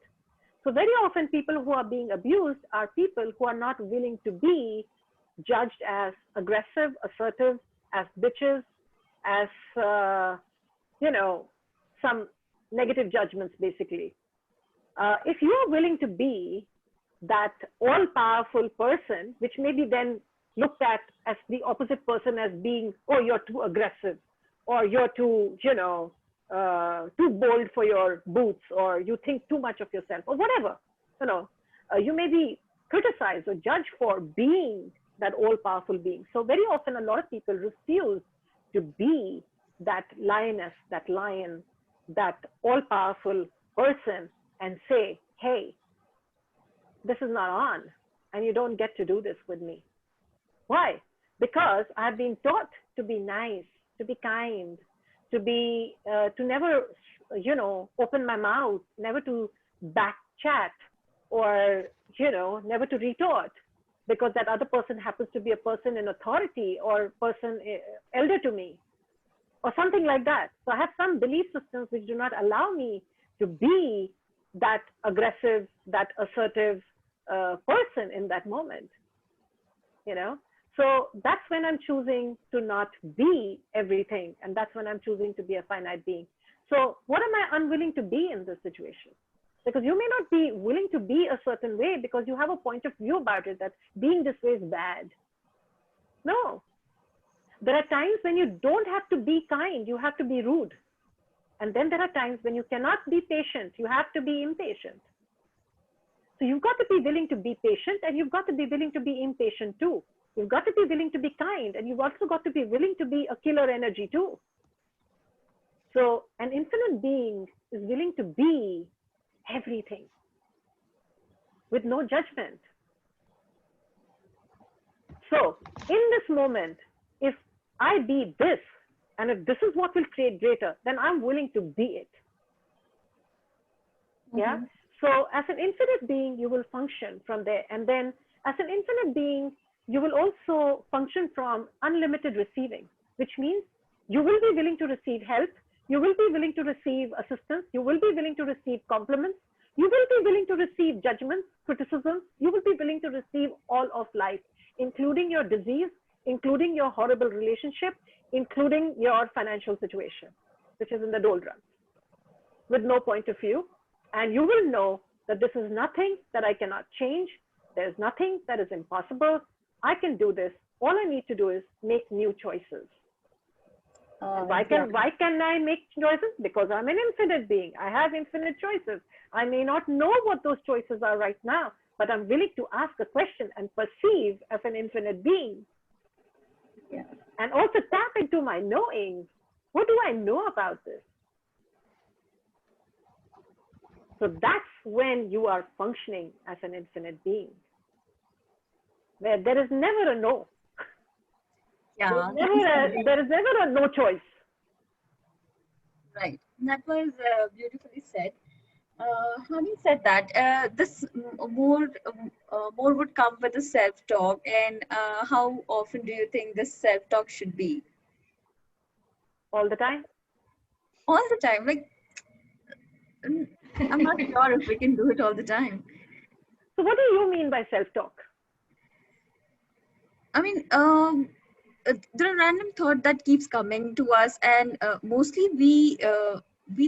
So very often people who are being abused are people who are not willing to be judged as aggressive, assertive, as bitches, as, you know, some negative judgments basically. If you are willing to be that all-powerful person, which may be then looked at as the opposite person as being, oh, you're too aggressive, or you're too, you know, too bold for your boots, or you think too much of yourself, or whatever, you know, you may be criticized or judged for being that all-powerful being. So very often a lot of people refuse to be that lioness, that lion, that all-powerful person, and say, hey, this is not on, and you don't get to do this with me. Why? Because I've been taught to be nice, to be kind, to be, to never, you know, open my mouth, never to back chat, or, you know, never to retort, because that other person happens to be a person in authority or person elder to me, or something like that. So I have some belief systems which do not allow me to be that aggressive, that assertive person in that moment, you know. So that's when I'm choosing to not be everything, and that's when I'm choosing to be a finite being. So what am I unwilling to be in this situation? Because you may not be willing to be a certain way because you have a point of view about it, that being this way is bad. No. There are times when you don't have to be kind, you have to be rude. And then there are times when you cannot be patient, you have to be impatient. So you've got to be willing to be patient, and you've got to be willing to be impatient too. You've got to be willing to be kind, and you've also got to be willing to be a killer energy too. So an infinite being is willing to be everything with no judgment. So in this moment, if I be this, and if this is what will create greater, then I'm willing to be it. Yeah. So as an infinite being, you will function from there. And then as an infinite being, you will also function from unlimited receiving, which means you will be willing to receive help. You will be willing to receive assistance. You will be willing to receive compliments. You will be willing to receive judgments, criticisms. You will be willing to receive all of life, including your disease, including your horrible relationship, including your financial situation, which is in the doldrums, with no point of view. And you will know that this is nothing that I cannot change. There's nothing that is impossible. I can do this. All I need to do is make new choices. Why can I make choices? Because I'm an infinite being. I have infinite choices. I may not know what those choices are right now, but I'm willing to ask a question and perceive as an infinite being. Yeah. And also tap into my knowing. What do I know about this? So that's when you are functioning as an infinite being, where there is never a no. Yeah. There is never a no choice. Right. That was beautifully said. Having said that, this more would come with the self-talk, and how often do you think this self-talk should be? All the time? All the time. Like, I'm not sure if we can do it all the time. So what do you mean by self-talk? I mean, there are random thought that keeps coming to us, and mostly we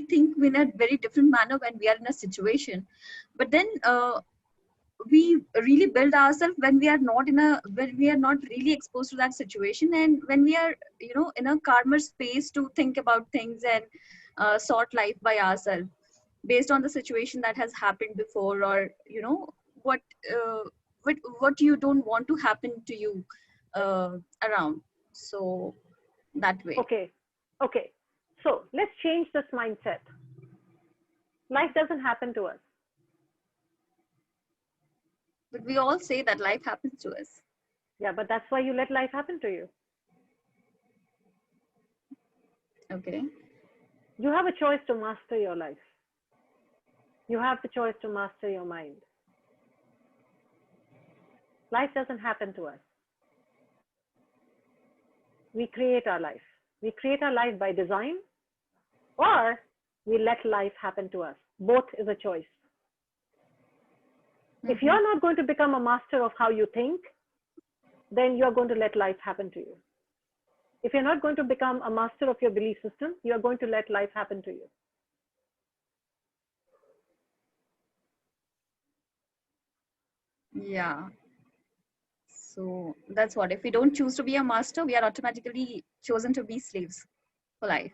think in a very different manner when we are in a situation, but then we really build ourselves when we are not really exposed to that situation, and when we are, you know, in a calmer space to think about things and sort life by ourselves based on the situation that has happened before, or, you know, what uh, what you don't want to happen to you around. So that way. Okay. Okay. So let's change this mindset. Life doesn't happen to us. But we all say that life happens to us. Yeah, but that's why you let life happen to you. Okay. You have a choice to master your life. You have the choice to master your mind. Life doesn't happen to us. We create our life. We create our life by design, or we let life happen to us. Both is a choice. If you're not going to become a master of how you think, then you're going to let life happen to you. If you're not going to become a master of your belief system, you're going to let life happen to you. Yeah. So that's what. If we don't choose to be a master, we are automatically chosen to be slaves for life.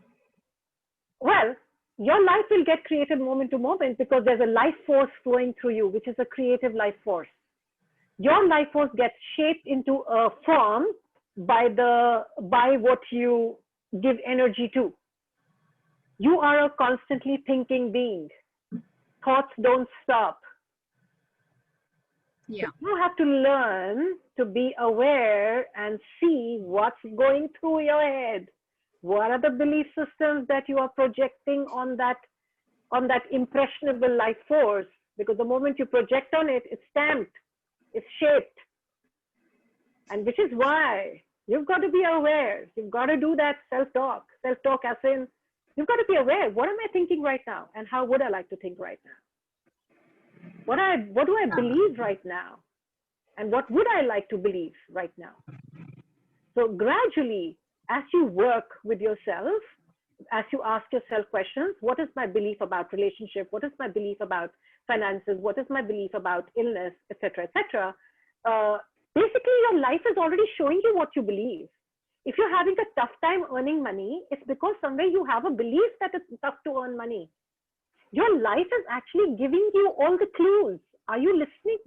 Well, your life will get created moment to moment because there's a life force flowing through you, which is a creative life force. Your life force gets shaped into a form by what you give energy to. You are a constantly thinking being. Thoughts don't stop. Yeah. You have to learn to be aware and see what's going through your head. What are the belief systems that you are projecting on that impressionable life force? Because the moment you project on it, it's stamped, it's shaped. And which is why you've got to be aware. You've got to do that self-talk. Self-talk as in, you've got to be aware. What am I thinking right now? And how would I like to think right now? What do I believe right now? And what would I like to believe right now? So gradually, as you work with yourself, as you ask yourself questions, what is my belief about relationship? What is my belief about finances? What is my belief about illness, etc., etc.? Basically, your life is already showing you what you believe. If you're having a tough time earning money, it's because somewhere you have a belief that it's tough to earn money. Your life is actually giving you all the clues. Are you listening?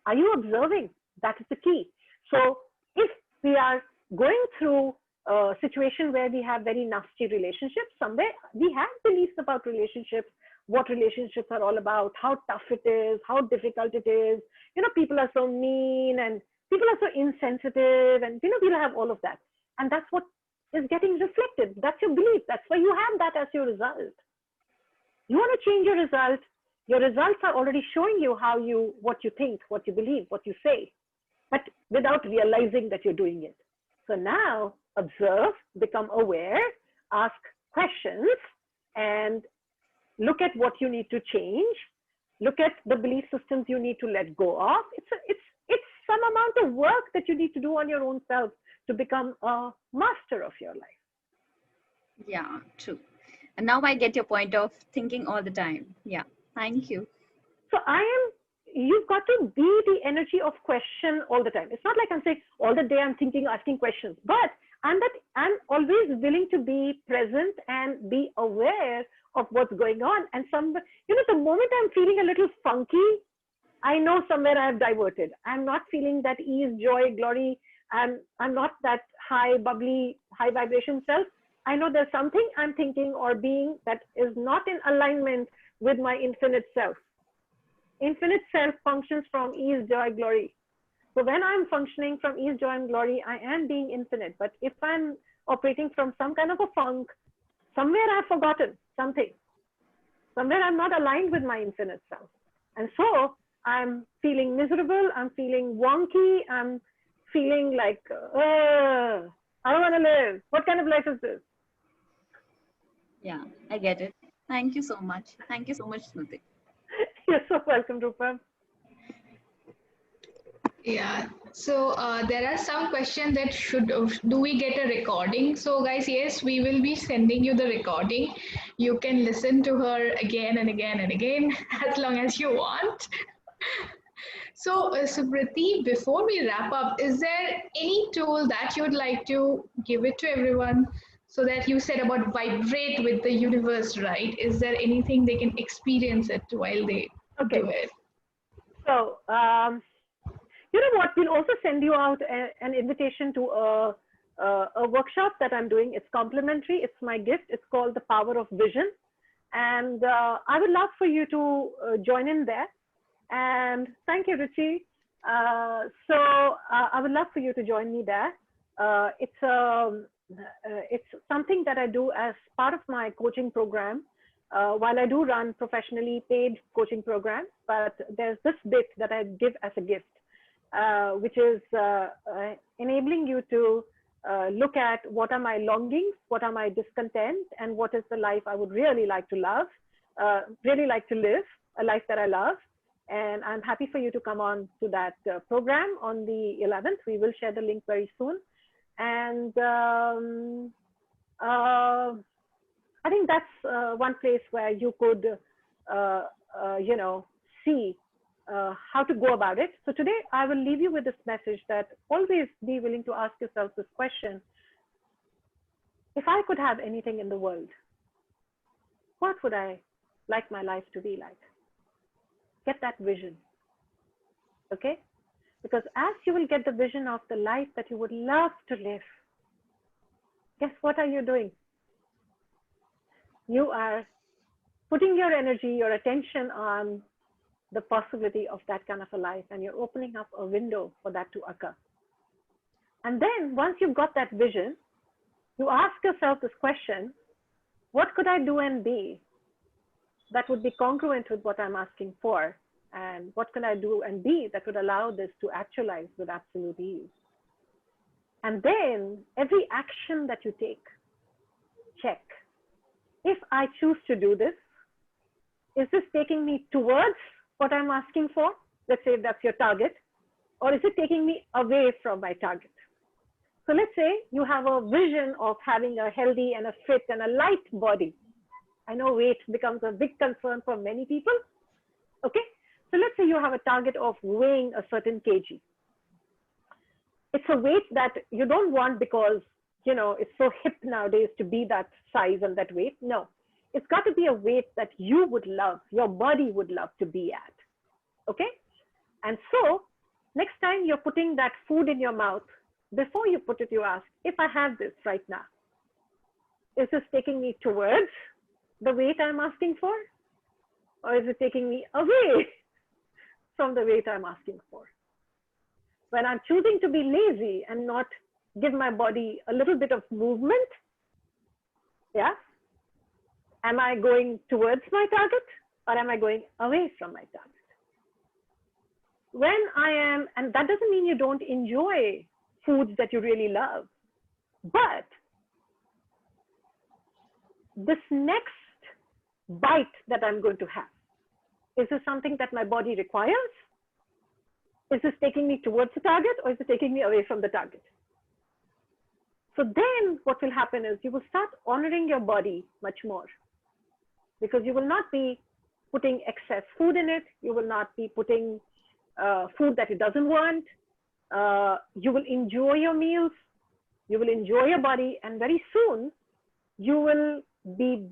Are you observing? That is the key. So if we are going through a situation where we have very nasty relationships, somewhere we have beliefs about relationships, what relationships are all about, how tough it is, how difficult it is. People are so mean and people are so insensitive, and we'll have all of that. And that's what is getting reflected. That's your belief. That's why you have that as your result. You want to change your result. Your results are already showing you what you think, what you believe, what you say, but without realizing that you're doing it. So now observe, become aware, ask questions, and look at what you need to change. Look at the belief systems you need to let go of. It's some amount of work that you need to do on your own self to become a master of your life. Yeah, true. And now I get your point of thinking all the time. Yeah, thank you. So you've got to be the energy of question all the time. It's not like I'm saying all the day I'm thinking, asking questions, but I'm always willing to be present and be aware of what's going on. And the moment I'm feeling a little funky, I know somewhere I have diverted. I'm not feeling that ease, joy, glory. I'm not that high, bubbly, high vibration self. I know there's something I'm thinking or being that is not in alignment with my infinite self. Infinite self functions from ease, joy, glory. So when I'm functioning from ease, joy, and glory, I am being infinite. But if I'm operating from some kind of a funk, somewhere I've forgotten something. Somewhere I'm not aligned with my infinite self. And so I'm feeling miserable. I'm feeling wonky. I'm feeling like, I don't want to live. What kind of life is this? Yeah, I get it. Thank you so much. Thank you so much, Smriti. You're so welcome, Rupa. Yeah, so there are some questions that do we get a recording? So guys, yes, we will be sending you the recording. You can listen to her again and again and again as long as you want. So Smriti, before we wrap up, is there any tool that you would like to give it to everyone? So that you said about vibrate with the universe, right? Is there anything they can experience it while they do it? So, you know what? We'll also send you out an invitation to a workshop that I'm doing. It's complimentary. It's my gift. It's called The Power of Vision. And I would love for you to join in there. And thank you, Ruchi. I would love for you to join me there. It's something that I do as part of my coaching program. While I do run professionally paid coaching programs, but there's this bit that I give as a gift, which is enabling you to look at what are my longings, what are my discontent, and what is the life I would really like to love, really like to live, a life that I love. And I'm happy for you to come on to that program on the 11th. We will share the link very soon. And I think that's one place where you could, you know, see how to go about it. So today I will leave you with this message that always be willing to ask yourself this question. If I could have anything in the world, what would I like my life to be like? Get that vision, okay? Because as you will get the vision of the life that you would love to live, guess what are you doing? You are putting your energy, your attention on the possibility of that kind of a life, and you're opening up a window for that to occur. And then once you've got that vision, you ask yourself this question, what could I do and be that would be congruent with what I'm asking for? And what can I do and be that would allow this to actualize with absolute ease? And then every action that you take, check. If I choose to do this, is this taking me towards what I'm asking for? Let's say that's your target. Or is it taking me away from my target? So let's say you have a vision of having a healthy and a fit and a light body. I know weight becomes a big concern for many people. Okay. So let's say you have a target of weighing a certain kg. It's a weight that you don't want because, you know, it's so hip nowadays to be that size and that weight. No, it's got to be a weight that you would love, your body would love to be at. Okay. And so next time you're putting that food in your mouth, before you put it, you ask, if I have this right now, is this taking me towards the weight I'm asking for? Or is it taking me away from the weight I'm asking for? When I'm choosing to be lazy and not give my body a little bit of movement, yeah, am I going towards my target or am I going away from my target? When I am, and that doesn't mean you don't enjoy foods that you really love, but this next bite that I'm going to have, is this something that my body requires? Is this taking me towards the target or is it taking me away from the target? So then what will happen is you will start honoring your body much more, because you will not be putting excess food in it. You will not be putting food that it doesn't want. You will enjoy your meals. You will enjoy your body, and very soon you will be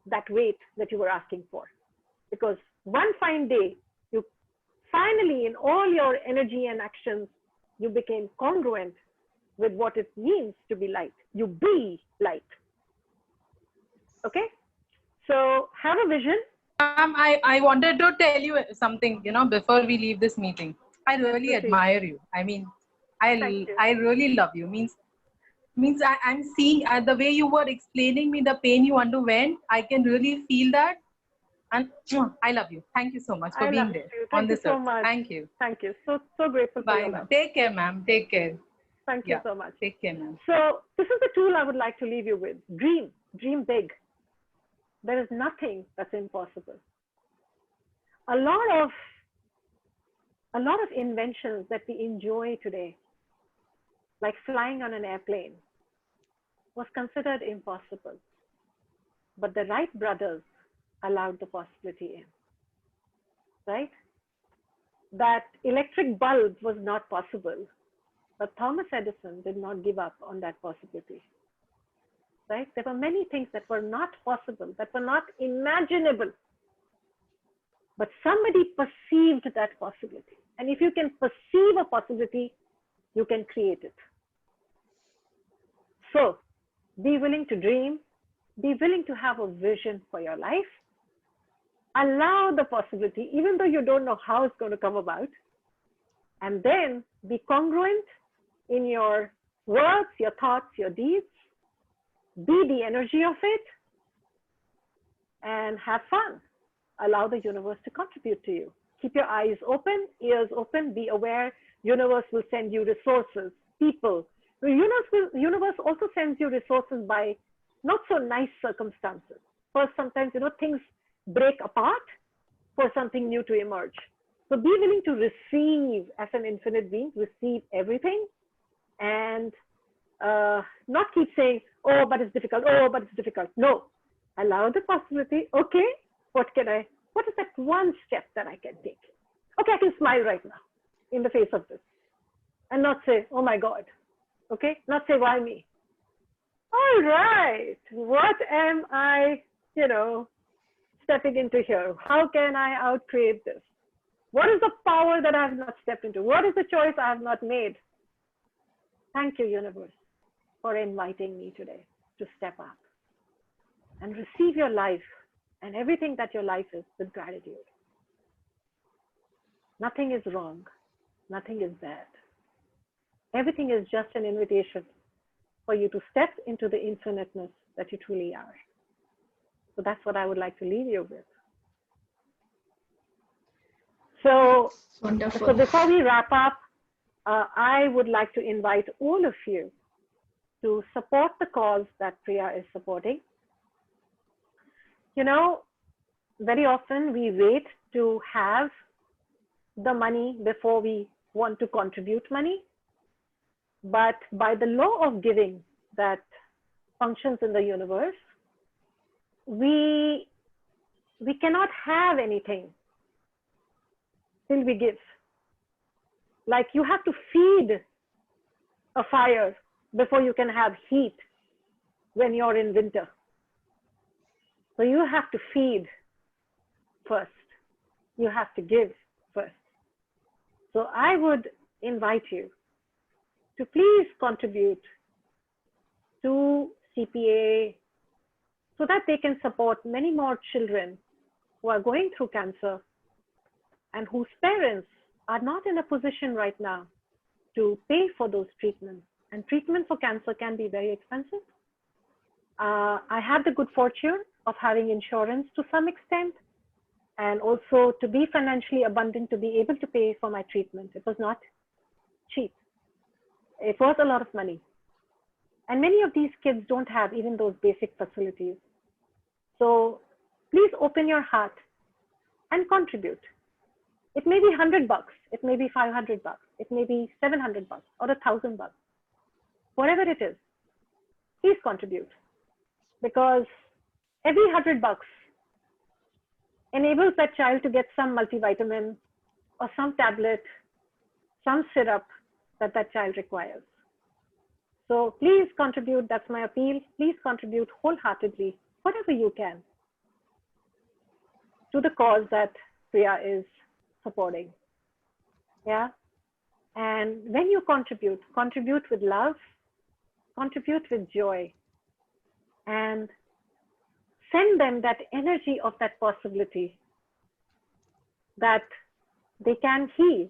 that weight that you were asking for. Because one fine day, you finally, in all your energy and actions, you became congruent with what it means to be light. You be light. Okay? So have a vision. I wanted to tell you something, you know, before we leave this meeting. I really admire you. I mean, I really love you. Means I'm seeing the way you were explaining me the pain you underwent. I can really feel that. And I love you. Thank you so much for being there on this earth. Thank you. Thank you. So grateful for your love. Take care, ma'am. Take care. Thank you so much. Take care, ma'am. So this is the tool I would like to leave you with. Dream. Dream big. There is nothing that's impossible. A lot of inventions that we enjoy today, like flying on an airplane, was considered impossible. But the Wright brothers allowed the possibility in, right? That electric bulb was not possible, but Thomas Edison did not give up on that possibility, right? There were many things that were not possible, that were not imaginable, but somebody perceived that possibility. And if you can perceive a possibility, you can create it. So be willing to dream, be willing to have a vision for your life. Allow the possibility, even though you don't know how it's going to come about, and then be congruent in your words, your thoughts, your deeds. Be the energy of it and have fun. Allow the universe to contribute to you. Keep your eyes open, ears open, be aware. Universe will send you resources, people. The universe also sends you resources by not so nice circumstances. First, sometimes, things break apart for something new to emerge. So be willing to receive as an infinite being, receive everything, and not keep saying, oh, but it's difficult, oh, but it's difficult. No, allow the possibility. Okay, what is that one step that I can take? Okay, I can smile right now in the face of this and not say, oh my God. Okay, not say, why me? All right, what am I, stepping into here? How can I outcreate this? What is the power that I have not stepped into? What is the choice I have not made? Thank you, universe, for inviting me today to step up and receive your life and everything that your life is with gratitude. Nothing is wrong. Nothing is bad. Everything is just an invitation for you to step into the infiniteness that you truly are. So that's what I would like to leave you with. So before we wrap up, I would like to invite all of you to support the cause that Priya is supporting. Very often we wait to have the money before we want to contribute money. But by the law of giving that functions in the universe, we cannot have anything till we give. Like you have to feed a fire before you can have heat when you're in winter. So you have to feed first. You have to give first. So I would invite you to please contribute to CPA so that they can support many more children who are going through cancer and whose parents are not in a position right now to pay for those treatments. And treatment for cancer can be very expensive. I had the good fortune of having insurance to some extent, and also to be financially abundant to be able to pay for my treatment. It was not cheap. It was a lot of money. And many of these kids don't have even those basic facilities. So please open your heart and contribute. It may be $100, it may be $500, it may be $700 or $1,000, whatever it is, please contribute, because every $100 enables that child to get some multivitamin or some tablet, some syrup that that child requires. So please contribute. That's my appeal. Please contribute wholeheartedly, whatever you can, to the cause that Priya is supporting. Yeah. And when you contribute with love, contribute with joy, and send them that energy of that possibility that they can heal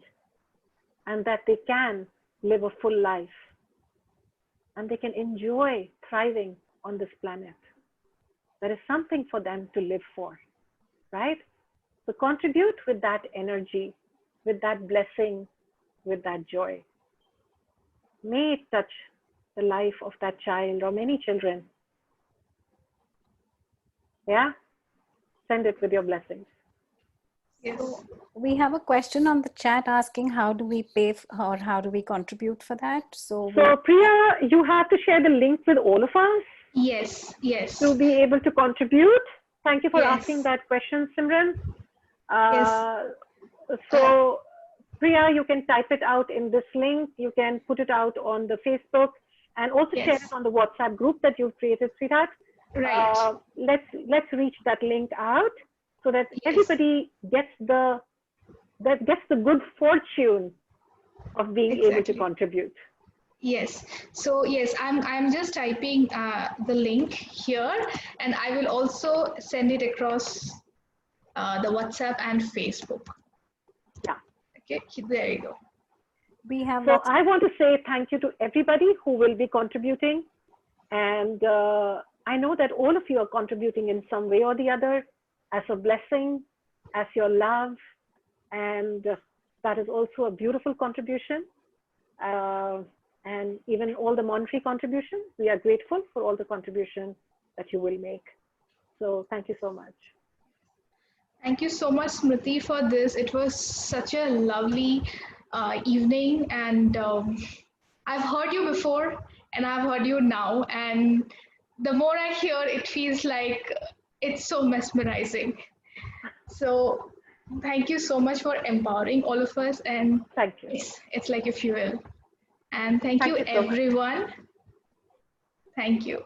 and that they can live a full life and they can enjoy thriving on this planet. There is something for them to live for, right? So contribute with that energy, with that blessing, with that joy. May it touch the life of that child or many children. Yeah? Send it with your blessings. Yes. So we have a question on the chat asking how do we pay or how do we contribute for that? So Priya, you have to share the link with all of us. Yes, yes. To be able to contribute. Thank you for Yes. asking that question, Simran. Yes. So Priya, you can type it out in this link. You can put it out on the Facebook and also share it on the WhatsApp group that you've created, sweetheart. Right. Let's reach that link out. so that Yes. everybody gets the good fortune of being able to Exactly. contribute. Yes. So yes, I'm just typing the link here, and I will also send it across the WhatsApp and Facebook. Yeah. Okay, there you go. We have So lots. I want to say thank you to everybody who will be contributing. And I know that all of you are contributing in some way or the other as a blessing, as your love. And that is also a beautiful contribution. And even all the monetary contributions, we are grateful for all the contributions that you will make. So thank you so much. Thank you so much, Smriti, for this. It was such a lovely evening, and I've heard you before, and I've heard you now, and the more I hear, it feels like it's so mesmerizing. So, thank you so much for empowering all of us, and Thank you. it's like a fuel. And thank you, Thank you so much. everyone. Thank you.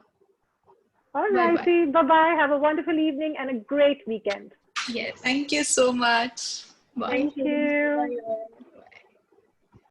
All Bye-bye. righty. Bye-bye. Have a wonderful evening and a great weekend. Yes. Thank you so much. Bye. Thank you. Bye.